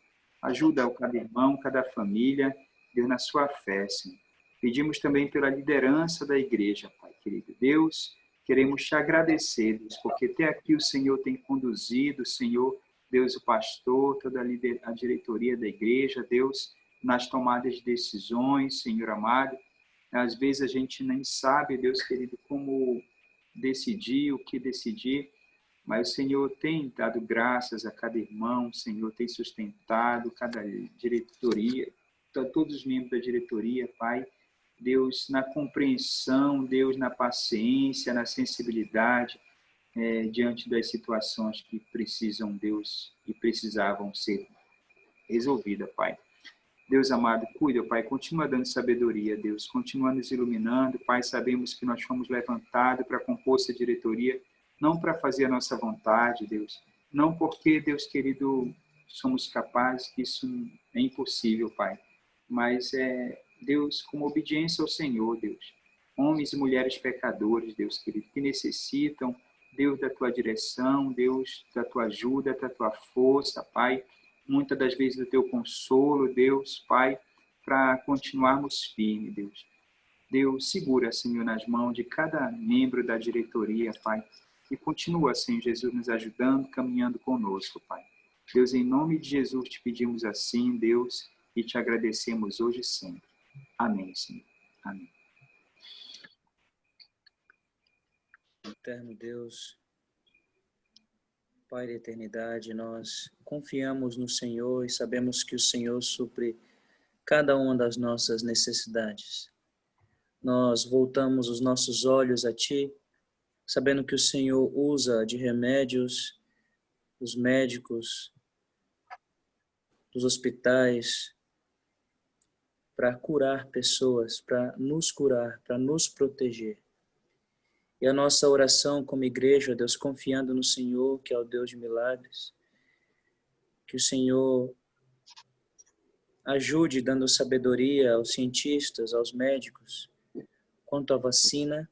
Ajuda cada irmão, cada família, Deus, na sua fé, Senhor. Pedimos também pela liderança da igreja, Pai querido. Deus, queremos te agradecer, Deus, porque até aqui o Senhor tem conduzido, Senhor, Deus, o pastor, toda a diretoria da igreja, Deus, nas tomadas de decisões, Senhor amado. Às vezes a gente nem sabe, Deus querido, como decidir, o que decidir, mas o Senhor tem dado graças a cada irmão, o Senhor tem sustentado cada diretoria, todos os membros da diretoria, Pai. Deus, na compreensão, Deus, na paciência, na sensibilidade, diante das situações que precisam, Deus, e precisavam ser resolvidas, Pai. Deus amado, cuida, Pai, continua dando sabedoria, Deus, continua nos iluminando, Pai, sabemos que nós fomos levantados para compor essa diretoria, não para fazer a nossa vontade, Deus, não porque, Deus querido, somos capazes, que isso é impossível, Pai, mas Deus, como obediência ao Senhor, Deus, homens e mulheres pecadores, Deus querido, que necessitam, Deus, da Tua direção, Deus, da Tua ajuda, da Tua força, Pai, muitas das vezes do Teu consolo, Deus, Pai, para continuarmos firmes, Deus. Deus, segura, Senhor, nas mãos de cada membro da diretoria, Pai, e continua, Senhor Jesus, nos ajudando, caminhando conosco, Pai. Deus, em nome de Jesus, te pedimos assim, Deus, e te agradecemos hoje e sempre. Amém, Senhor. Amém. Eterno Deus, Pai da eternidade, nós confiamos no Senhor e sabemos que o Senhor supre cada uma das nossas necessidades. Nós voltamos os nossos olhos a Ti, sabendo que o Senhor usa de remédios, dos médicos, dos hospitais, para curar pessoas, para nos curar, para nos proteger. E a nossa oração como igreja, Deus, confiando no Senhor, que é o Deus de milagres, que o Senhor ajude dando sabedoria aos cientistas, aos médicos, quanto à vacina.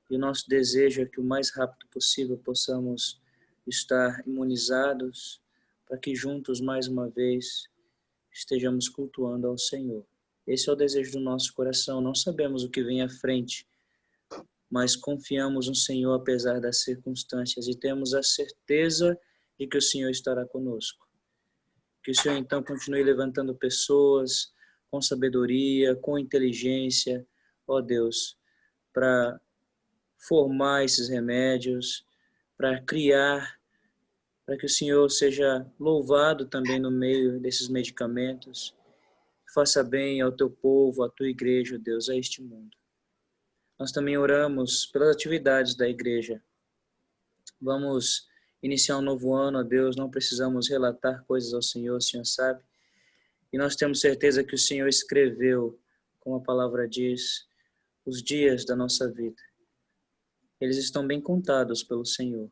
E o nosso desejo é que o mais rápido possível possamos estar imunizados, para que juntos, mais uma vez, estejamos cultuando ao Senhor. Esse é o desejo do nosso coração. Não sabemos o que vem à frente, mas confiamos no Senhor apesar das circunstâncias e temos a certeza de que o Senhor estará conosco. Que o Senhor então continue levantando pessoas com sabedoria, com inteligência, ó Deus, para formar esses remédios, para criar, para que o Senhor seja louvado também no meio desses medicamentos. Faça bem ao teu povo, à tua igreja, Deus, a este mundo. Nós também oramos pelas atividades da igreja. Vamos iniciar um novo ano, ó Deus, não precisamos relatar coisas ao Senhor, o Senhor sabe. E nós temos certeza que o Senhor escreveu, como a palavra diz, os dias da nossa vida. Eles estão bem contados pelo Senhor.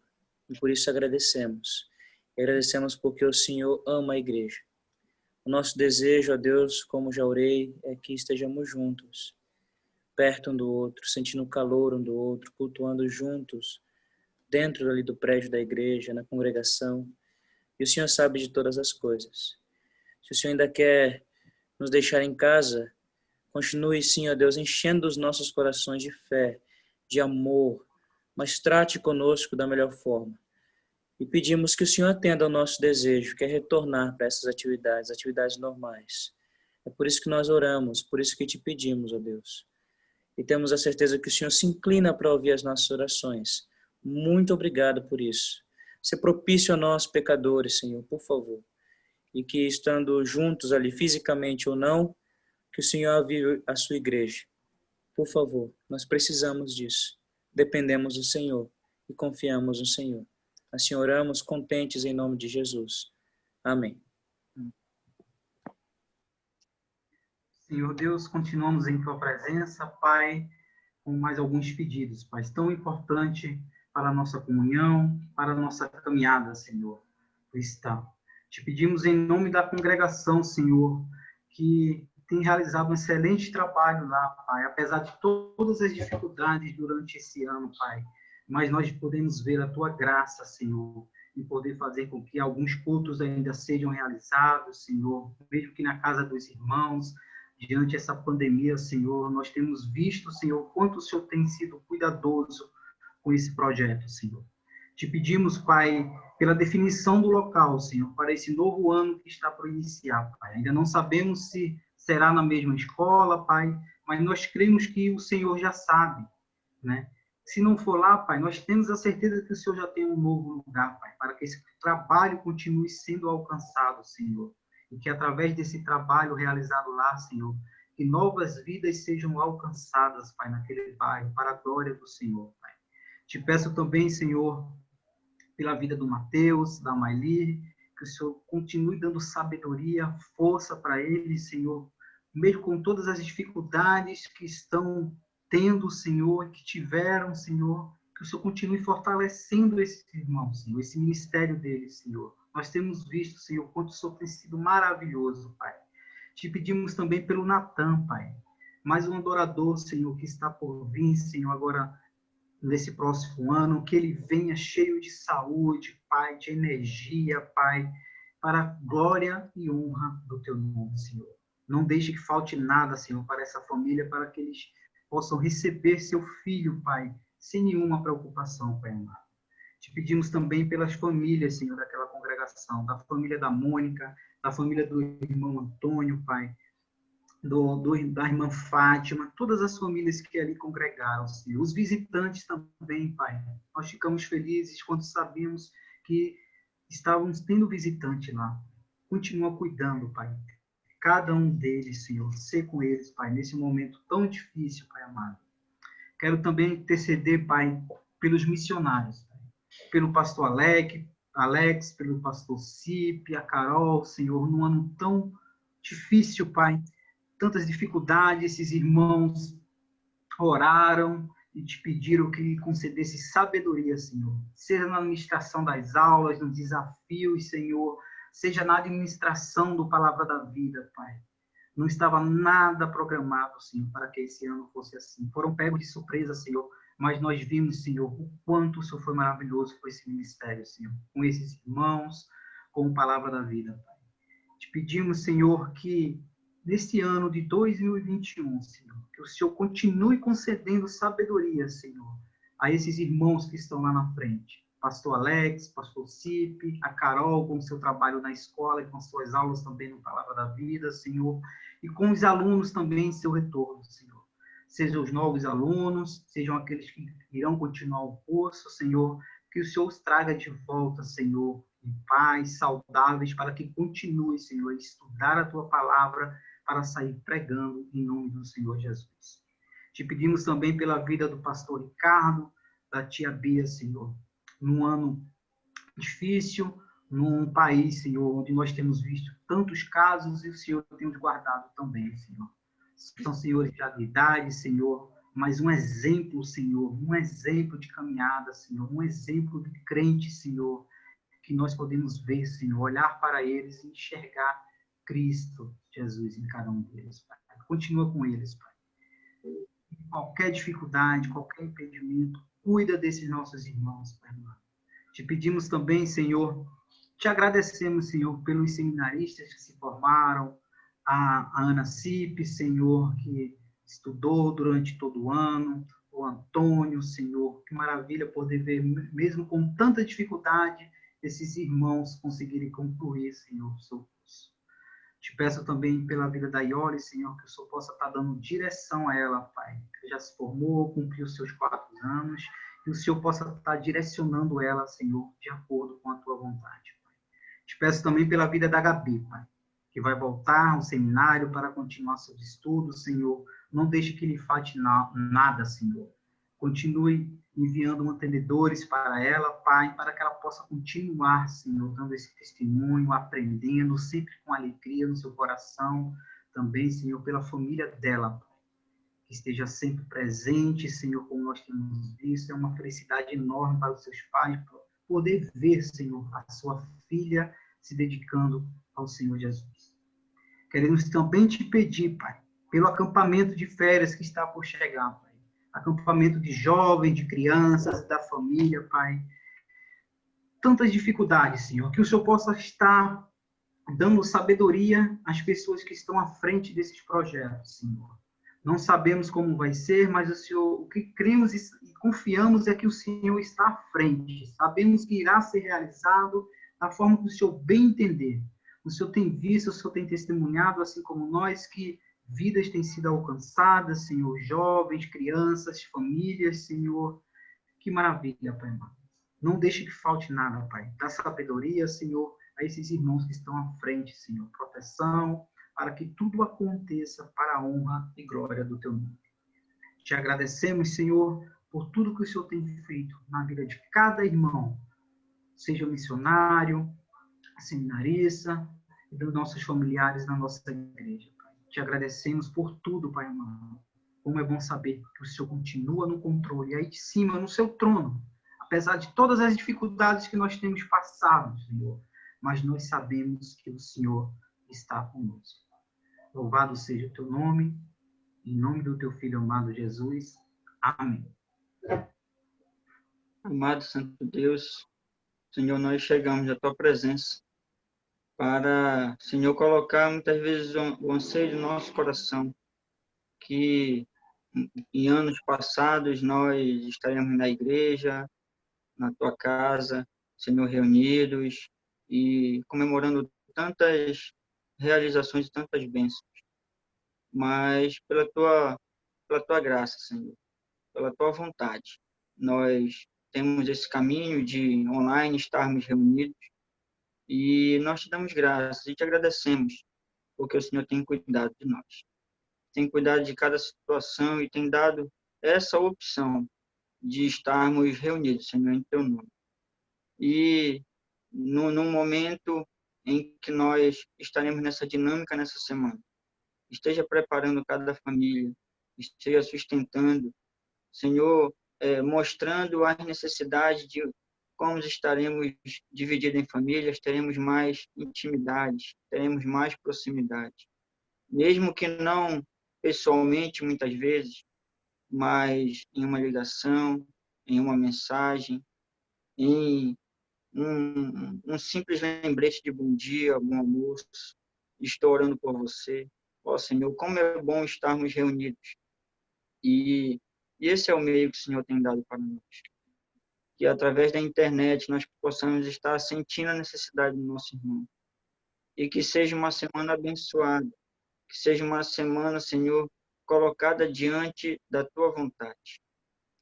E por isso agradecemos. E agradecemos porque o Senhor ama a igreja. O nosso desejo, ó Deus, como já orei, é que estejamos juntos, perto um do outro, sentindo o calor um do outro, cultuando juntos, dentro ali do prédio da igreja, na congregação. E o Senhor sabe de todas as coisas. Se o Senhor ainda quer nos deixar em casa, continue sim, ó Deus, enchendo os nossos corações de fé, de amor, mas trate conosco da melhor forma. E pedimos que o Senhor atenda ao nosso desejo, que é retornar para essas atividades normais. É por isso que nós oramos, por isso que te pedimos, ó Deus. E temos a certeza que o Senhor se inclina para ouvir as nossas orações. Muito obrigado por isso. Ser propício a nós, pecadores, Senhor, por favor. E que estando juntos ali, fisicamente ou não, que o Senhor avive a sua igreja. Por favor, nós precisamos disso. Dependemos do Senhor e confiamos no Senhor. Assim oramos contentes em nome de Jesus. Amém. Senhor Deus, continuamos em Tua presença, Pai, com mais alguns pedidos, Pai, tão importante para a nossa comunhão, para a nossa caminhada, Senhor, cristã. Te pedimos em nome da congregação, Senhor, que tem realizado um excelente trabalho lá, Pai, apesar de todas as dificuldades durante esse ano, Pai, mas nós podemos ver a Tua graça, Senhor, em poder fazer com que alguns cultos ainda sejam realizados, Senhor, mesmo que na casa dos irmãos. Diante dessa pandemia, Senhor, nós temos visto, Senhor, quanto o Senhor tem sido cuidadoso com esse projeto, Senhor. Te pedimos, Pai, pela definição do local, Senhor, para esse novo ano que está por iniciar, Pai. Ainda não sabemos se será na mesma escola, Pai, mas nós cremos que o Senhor já sabe, né? Se não for lá, Pai, nós temos a certeza que o Senhor já tem um novo lugar, Pai, para que esse trabalho continue sendo alcançado, Senhor. E que através desse trabalho realizado lá, Senhor, que novas vidas sejam alcançadas, Pai, naquele bairro, para a glória do Senhor, Pai. Te peço também, Senhor, pela vida do Mateus, da Maili, que o Senhor continue dando sabedoria, força para eles, Senhor, mesmo com todas as dificuldades que estão tendo, Senhor, que tiveram, Senhor, que o Senhor continue fortalecendo esses irmãos, Senhor, esse ministério deles, Senhor. Nós temos visto, Senhor, quanto o Senhor tem sido maravilhoso, Pai. Te pedimos também pelo Natan, Pai. Mais um adorador, Senhor, que está por vir, Senhor, agora nesse próximo ano, que ele venha cheio de saúde, Pai, de energia, Pai, para a glória e honra do Teu nome, Senhor. Não deixe que falte nada, Senhor, para essa família, para que eles possam receber seu filho, Pai, sem nenhuma preocupação, Pai amado. Te pedimos também pelas famílias, Senhor, daquela congregação, da família da Mônica, da família do irmão Antônio, Pai, da irmã Fátima, todas as famílias que ali congregaram, Senhor. Os visitantes também, Pai. Nós ficamos felizes quando sabemos que estávamos tendo visitante lá. Continua cuidando, Pai. Cada um deles, Senhor. Ser com eles, Pai, nesse momento tão difícil, Pai amado. Quero também interceder, Pai, pelos missionários, Pai. Pelo pastor Alex, pelo pastor Cipe, a Carol, Senhor, num ano tão difícil, Pai. Tantas dificuldades, esses irmãos oraram e te pediram que concedesse sabedoria, Senhor. Seja na administração das aulas, nos desafios, Senhor, seja na administração do Palavra da Vida, Pai. Não estava nada programado, Senhor, para que esse ano fosse assim. Foram pegos de surpresa, Senhor, mas nós vimos, Senhor, o quanto o Senhor foi maravilhoso com esse ministério, Senhor, com esses irmãos, com a Palavra da Vida, Pai. Te pedimos, Senhor, que nesse ano de 2021, Senhor, que o Senhor continue concedendo sabedoria, Senhor, a esses irmãos que estão lá na frente. Pastor Alex, pastor Cipe, a Carol, com o seu trabalho na escola e com suas aulas também no Palavra da Vida, Senhor, e com os alunos também em seu retorno, Senhor. Sejam os novos alunos, sejam aqueles que irão continuar o curso, Senhor, que o Senhor os traga de volta, Senhor, em paz, saudáveis, para que continue, Senhor, a estudar a Tua Palavra, para sair pregando em nome do Senhor Jesus. Te pedimos também pela vida do pastor Ricardo, da tia Bia, Senhor, num ano difícil, num país, Senhor, onde nós temos visto tantos casos e o Senhor tem os guardado também, Senhor. São senhores de idade, Senhor, mas um exemplo, Senhor, um exemplo de caminhada, Senhor, um exemplo de crente, Senhor, que nós podemos ver, Senhor, olhar para eles e enxergar Cristo Jesus em cada um deles, Pai. Continua com eles, Pai. Qualquer dificuldade, qualquer impedimento, cuida desses nossos irmãos, Pai. Te pedimos também, Senhor, te agradecemos, Senhor, pelos seminaristas que se formaram, a Ana Cipe, Senhor, que estudou durante todo o ano, o Antônio, Senhor, que maravilha poder ver, mesmo com tanta dificuldade, esses irmãos conseguirem concluir, Senhor, o seu curso. Te peço também pela vida da Ioli, Senhor, que o Senhor possa estar dando direção a ela, Pai. Que já se formou, cumpriu os seus 4 anos, e o Senhor possa estar direcionando ela, Senhor, de acordo com a tua vontade, Pai. Te peço também pela vida da Gabi, Pai, que vai voltar ao seminário para continuar seus estudos, Senhor. Não deixe que lhe falte nada, Senhor. Continue enviando mantenedores para ela, Pai, para que ela possa continuar, Senhor, dando esse testemunho, aprendendo, sempre com alegria no seu coração. Também, Senhor, pela família dela, Pai, que esteja sempre presente, Senhor, como nós temos visto. É uma felicidade enorme para os seus pais poder ver, Senhor, a sua filha se dedicando ao Senhor Jesus. Queremos também te pedir, Pai, pelo acampamento de férias que está por chegar, Pai. Acampamento de jovens, de crianças, da família, Pai. Tantas dificuldades, Senhor, que o Senhor possa estar dando sabedoria às pessoas que estão à frente desses projetos, Senhor. Não sabemos como vai ser, mas o Senhor, o que cremos e confiamos é que o Senhor está à frente. Sabemos que irá ser realizado da forma que o Senhor bem entender. O Senhor tem visto, o Senhor tem testemunhado, assim como nós, que vidas têm sido alcançadas, Senhor, jovens, crianças, famílias, Senhor. Que maravilha, Pai amado. Não deixe que falte nada, Pai. Dá sabedoria, Senhor, a esses irmãos que estão à frente, Senhor. Proteção, para que tudo aconteça para a honra e glória do Teu nome. Te agradecemos, Senhor, por tudo que o Senhor tem feito na vida de cada irmão, seja missionário, seminarista e dos nossos familiares na nossa igreja. Te agradecemos por tudo, Pai amado. Como é bom saber que o Senhor continua no controle, aí de cima, no seu trono, apesar de todas as dificuldades que nós temos passado, Senhor, mas nós sabemos que o Senhor está conosco. Louvado seja o teu nome, em nome do teu Filho amado Jesus. Amém. Amado Santo Deus, Senhor, nós chegamos à tua presença para, Senhor, colocar muitas vezes o anseio do nosso coração, que em anos passados nós estaremos na igreja, na tua casa, Senhor, reunidos e comemorando tantas realizações e tantas bênçãos. Mas pela tua graça, Senhor, pela tua vontade, nós temos esse caminho de online estarmos reunidos. E nós te damos graças e te agradecemos, porque o Senhor tem cuidado de nós. Tem cuidado de cada situação e tem dado essa opção de estarmos reunidos, Senhor, em teu nome. E num momento em que nós estaremos nessa dinâmica nessa semana, esteja preparando cada família, esteja sustentando, Senhor, mostrando as necessidades de como estaremos divididos em famílias, teremos mais intimidade, teremos mais proximidade. Mesmo que não pessoalmente, muitas vezes, mas em uma ligação, em uma mensagem, em um simples lembrete de bom dia, bom almoço, estou orando por você. Ó Senhor, como é bom estarmos reunidos. E esse é o meio que o Senhor tem dado para nós. Que através da internet nós possamos estar sentindo a necessidade do nosso irmão. E que seja uma semana abençoada, que seja uma semana, Senhor, colocada diante da tua vontade.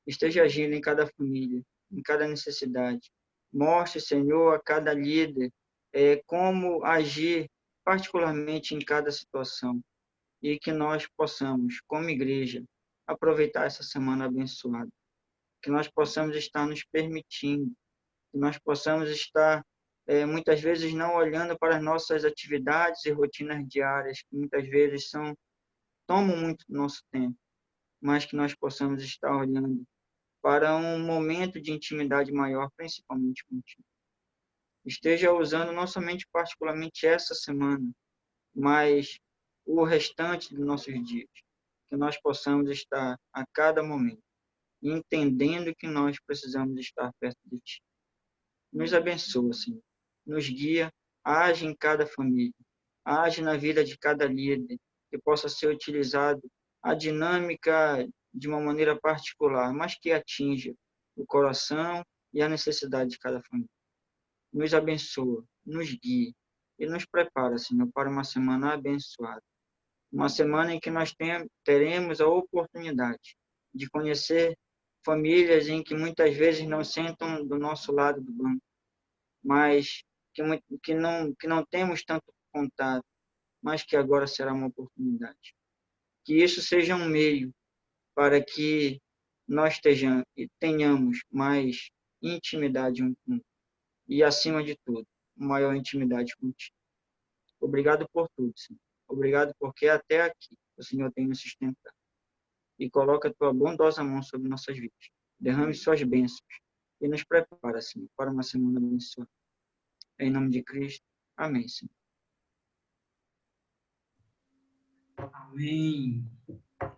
Esteja agindo em cada família, em cada necessidade. Mostre, Senhor, a cada líder como agir particularmente em cada situação. E que nós possamos, como igreja, aproveitar essa semana abençoada. Que nós possamos estar nos permitindo, que nós possamos estar, muitas vezes, não olhando para as nossas atividades e rotinas diárias, que muitas vezes tomam muito do nosso tempo, mas que nós possamos estar olhando para um momento de intimidade maior, principalmente contigo. Esteja usando não somente particularmente essa semana, mas o restante dos nossos dias, que nós possamos estar a cada momento entendendo que nós precisamos estar perto de Ti. Nos abençoa, Senhor. Nos guia, age em cada família, age na vida de cada líder, que possa ser utilizado a dinâmica de uma maneira particular, mas que atinja o coração e a necessidade de cada família. nos abençoa, nos guia e nos prepara, Senhor, para uma semana abençoada. Uma semana em que nós teremos a oportunidade de conhecer famílias em que muitas vezes não sentam do nosso lado do banco, mas que não temos tanto contato, mas que agora será uma oportunidade. Que isso seja um meio para que nós tenhamos mais intimidade um com o outro e, acima de tudo, maior intimidade contigo. Obrigado por tudo, Senhor. Obrigado porque até aqui o Senhor tem nos sustentado. E coloca a tua bondosa mão sobre nossas vidas. Derrame suas bênçãos e nos prepara, Senhor, para uma semana abençoada. Em nome de Cristo. Amém, Senhor. Amém.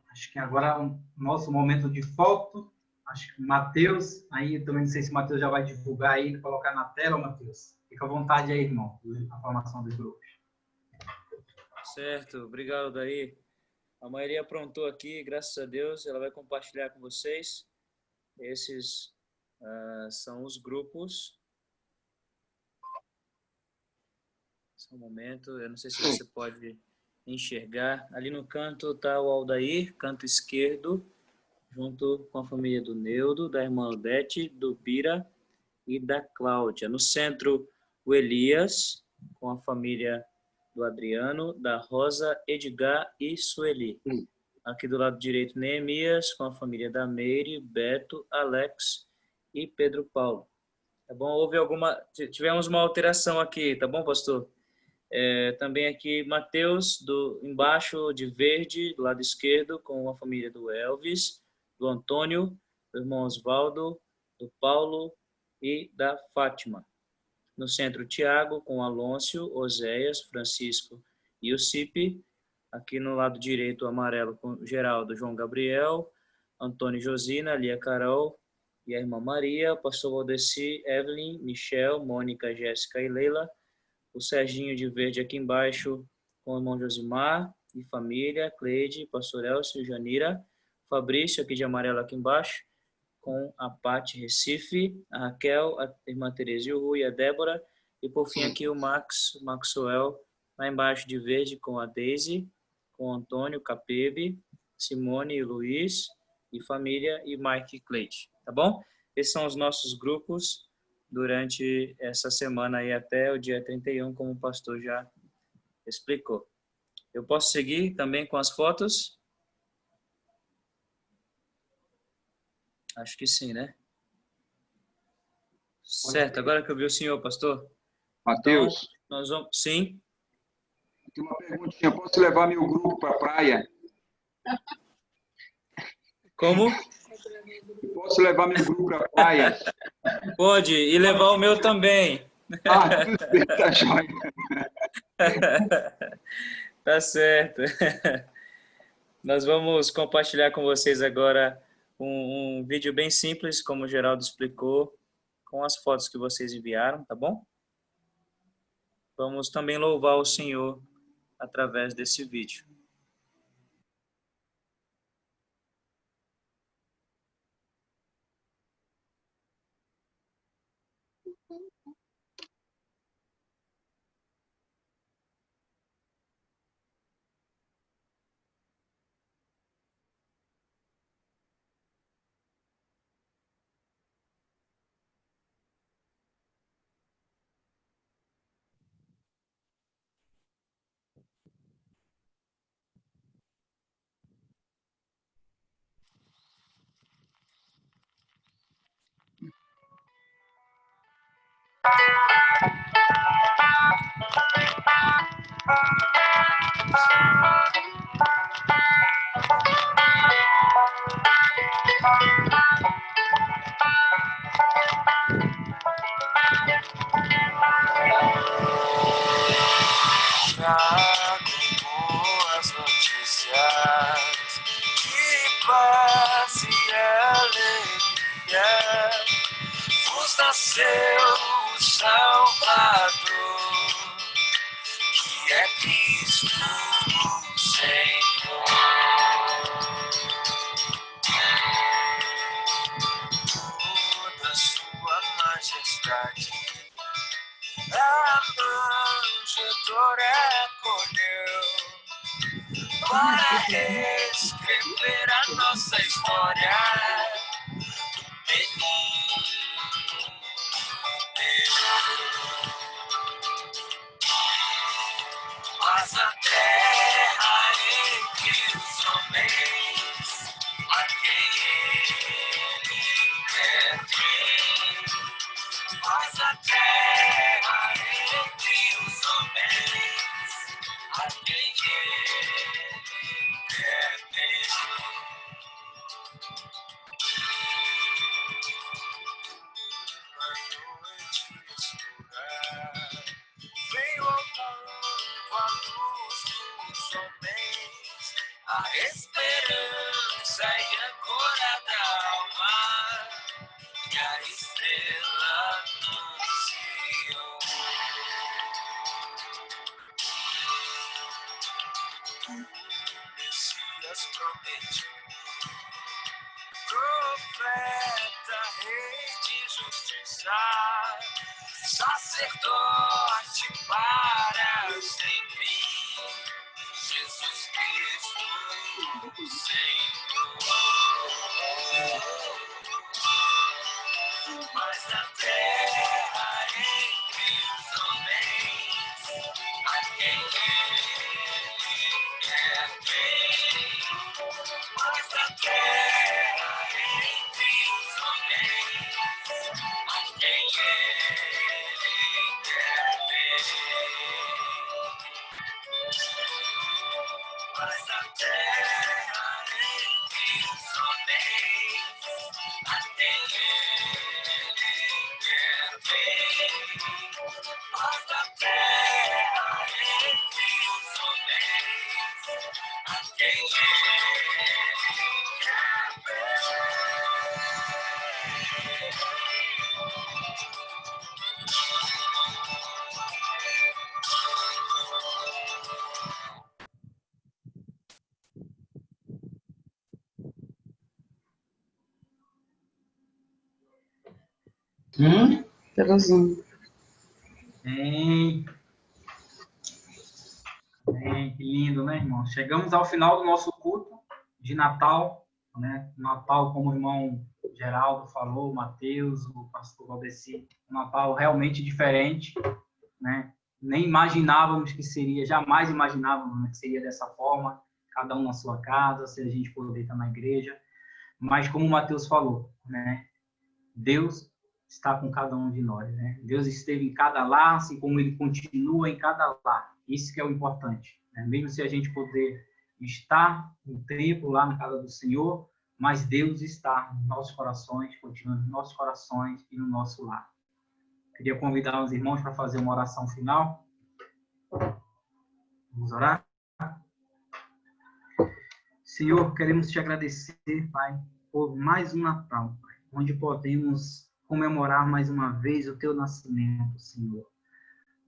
Acho que agora é o nosso momento de foto. Acho que o Matheus, aí também não sei se o Matheus já vai divulgar aí, colocar na tela, Matheus. Fica à vontade aí, irmão, a formação dos grupos. Certo, obrigado, Daí. A maioria aprontou aqui, graças a Deus, ela vai compartilhar com vocês. Esses são os grupos. Só um momento, eu não sei se você pode enxergar. Ali no canto está o Aldair, canto esquerdo, junto com a família do Neudo, da irmã Odete, do Bira e da Cláudia. No centro, o Elias, com a família do Adriano, da Rosa, Edgar e Sueli. Aqui do lado direito, Neemias, com a família da Meire, Beto, Alex e Pedro Paulo. Tá bom? Tivemos uma alteração aqui, tá bom, pastor? Também aqui, Mateus, embaixo de verde, do lado esquerdo, com a família do Elvis, do Antônio, do irmão Osvaldo, do Paulo e da Fátima. No centro, Tiago, com Alôncio, Oséias, Francisco e o Cipe. Aqui no lado direito, o amarelo, com Geraldo, João Gabriel, Antônio e Josina, Lia Carol e a irmã Maria, pastor Valdeci, Evelyn, Michel, Mônica, Jéssica e Leila. O Serginho de verde aqui embaixo, com o irmão Josimar e família, Cleide, pastor Elcio e Janira. Fabrício, aqui de amarelo aqui embaixo, com a Paty Recife, a Raquel, a irmã Tereza e o Rui, a Débora, e por fim aqui o Maxwell, lá embaixo de verde, com a Daisy, com o Antônio, Capebe, Simone e Luiz, e família, e Mike e Cleide, tá bom? Esses são os nossos grupos durante essa semana aí até o dia 31, como o pastor já explicou. Eu posso seguir também com as fotos? Acho que sim, né? Certo, agora que eu vi o senhor, pastor. Mateus. Então, nós vamos... Sim? Tem uma perguntinha. Posso levar meu grupo para a praia? Como? Posso levar meu grupo para a praia? Pode, e levar o meu também. Tá joia. Tá certo. Nós vamos compartilhar com vocês agora um vídeo bem simples, como o Geraldo explicou, com as fotos que vocês enviaram, tá bom? Vamos também louvar o Senhor através desse vídeo. Boas notícias de paz e alegria, vos nasceu o Salvador, que é Cristo o Senhor. Toda sua majestade história do menino Deus. Mas a terra entre os homens, a quem ele quer ver. Mas a terra entre os homens, a quem ele quer ver. A noite escura veio ao mundo a luz dos homens, a esperança e a cora da alma, e a estrela anunciou. O Messias prometido, profeta, rei de justiça, sacerdote para sempre, Jesus Cristo, o Senhor. Mas na terra entre os homens, a quem ele quer ver. Mas na terra entre os homens, a quem ele quer ver. Mas na terra entre os homens, a quem ele quer ver. Mas na terra entre os homens, a quem ele quer ver. Pelo Zoom. Bem, que lindo, né, irmão? Chegamos ao final do nosso culto de Natal, né? Natal, como o irmão Geraldo falou, o Mateus, o pastor Valdeci, um Natal realmente diferente, né? Nem imaginávamos que seria, jamais imaginávamos, né, que seria dessa forma, cada um na sua casa, se a gente poder estar na igreja. Mas como o Mateus falou, né? Deus está com cada um de nós, né? Deus esteve em cada lar, assim como Ele continua em cada lar. Isso que é o importante, né? Mesmo se a gente poder estar no templo, lá na casa do Senhor, mas Deus está nos nossos corações, continua nos nossos corações e no nosso lar. Queria convidar os irmãos para fazer uma oração final. Vamos orar? Senhor, queremos te agradecer, Pai, por mais um Natal, Pai, onde podemos comemorar mais uma vez o teu nascimento, Senhor.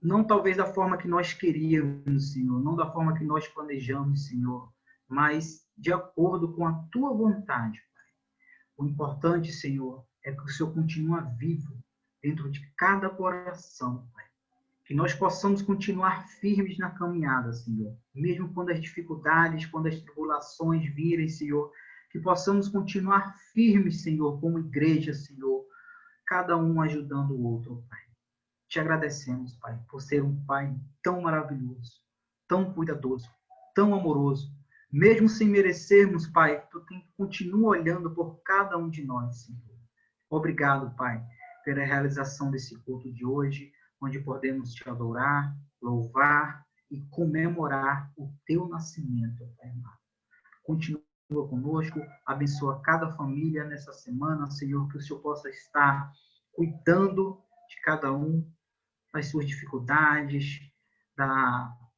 Não talvez da forma que nós queríamos, Senhor, não da forma que nós planejamos, Senhor, mas de acordo com a tua vontade, Pai. O importante, Senhor, é que o Senhor continua vivo dentro de cada coração, Pai. Que nós possamos continuar firmes na caminhada, Senhor. Mesmo quando as dificuldades, quando as tribulações virem, Senhor, que possamos continuar firmes, Senhor, como igreja, Senhor, cada um ajudando o outro, Pai. Te agradecemos, Pai, por ser um Pai tão maravilhoso, tão cuidadoso, tão amoroso. Mesmo sem merecermos, Pai, Tu continua olhando por cada um de nós, Senhor. Obrigado, Pai, pela realização desse culto de hoje, onde podemos Te adorar, louvar e comemorar o Teu nascimento, Pai amado. Continua conosco, abençoa cada família nessa semana, Senhor, que o Senhor possa estar cuidando de cada um, das suas dificuldades,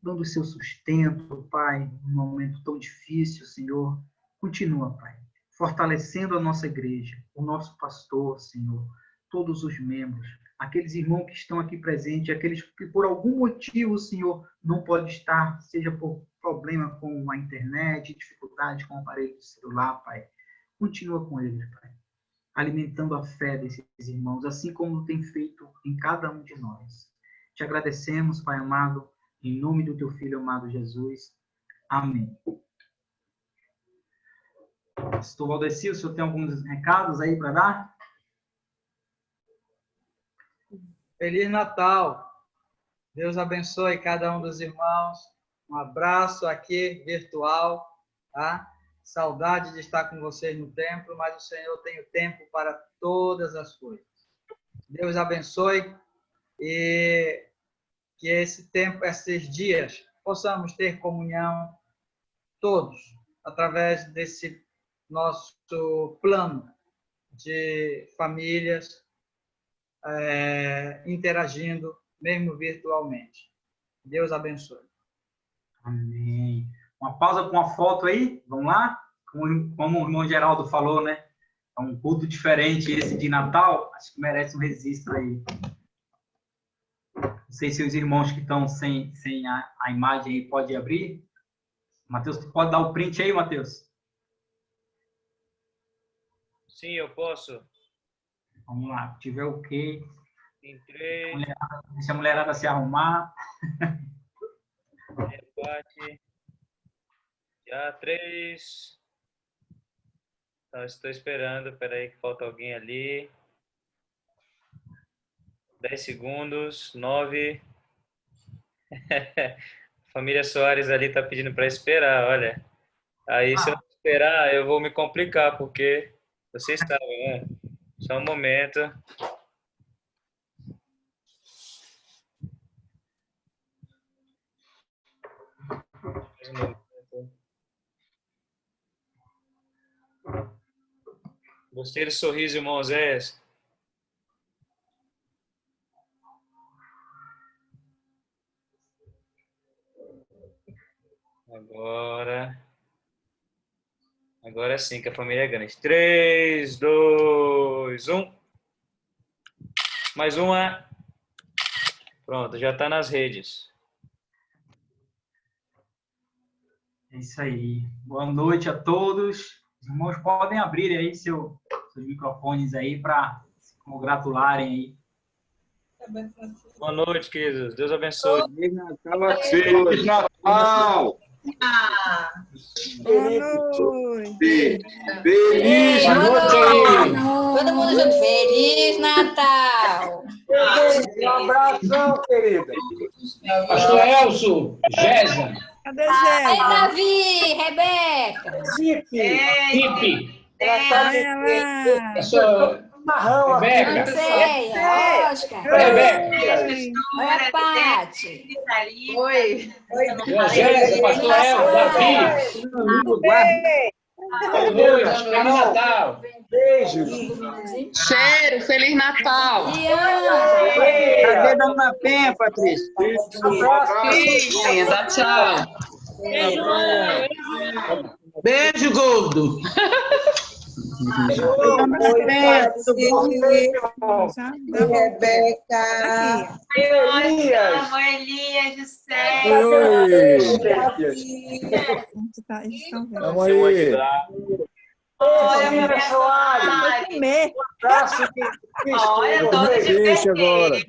dando o seu sustento, Pai, num momento tão difícil, Senhor. Continua, Pai, fortalecendo a nossa igreja, o nosso pastor, Senhor, todos os membros, aqueles irmãos que estão aqui presentes, aqueles que por algum motivo, Senhor, não pode estar, seja por problema com a internet, dificuldade com o aparelho do celular, Pai. Continua com eles, Pai, alimentando a fé desses irmãos, assim como tem feito em cada um de nós. Te agradecemos, Pai amado, em nome do Teu Filho amado Jesus. Amém. Pastor Valdeci, o senhor tem alguns recados aí para dar? Feliz Natal. Deus abençoe cada um dos irmãos. Um abraço aqui virtual, tá? Saudade de estar com vocês no templo, mas o Senhor tem o tempo para todas as coisas. Deus abençoe e que esse tempo, esses dias, possamos ter comunhão todos, através desse nosso plano de famílias, interagindo, mesmo virtualmente. Deus abençoe. Amém. Uma pausa com uma foto aí, vamos lá? Como o irmão Geraldo falou, né? É um culto diferente esse de Natal, acho que merece um registro aí. Não sei se os irmãos que estão sem a imagem aí podem abrir. Matheus, tu pode dar o print aí, Matheus? Sim, eu posso. Vamos lá, se tiver o quê? Entrei. Deixa a mulherada se arrumar. Rebate. Já 3. Então, estou esperando. Espera aí que falta alguém ali. 10 segundos. 9. Família Soares ali está pedindo para esperar, olha. Aí, se eu esperar, eu vou me complicar, porque vocês sabem, né? Só um momento. Gostei do sorriso, irmão Oséias. Agora sim, que a família é grande. 3, 2, 1. Mais uma. Pronto, já está nas redes. É isso aí. Boa noite a todos. Os irmãos podem abrir aí seus microfones aí para se congratularem aí. Boa noite, queridos. Deus abençoe. Feliz Natal! Feliz Natal! Feliz Natal! Todo mundo junto. Feliz Natal! Um abração, querida. Pastor Elcio, Gésia. Cadê Zé? Aí, Davi, Rebeca. Tipe. Marrão, Rebeca. Ceia, Oscar. Rebeca. Olha, Pati. Oi. Gésia, pastor Elcio, Davi. Feliz Natal. Beijo. Cheiro, Feliz Natal. Cadê Dona Penha, Patrícia? Dá tchau. Beijo, Gordo. Rebeca. Elias. Elias de Sé. Vamos aí. Olha, minha Soares. Olha, toda de vermelho.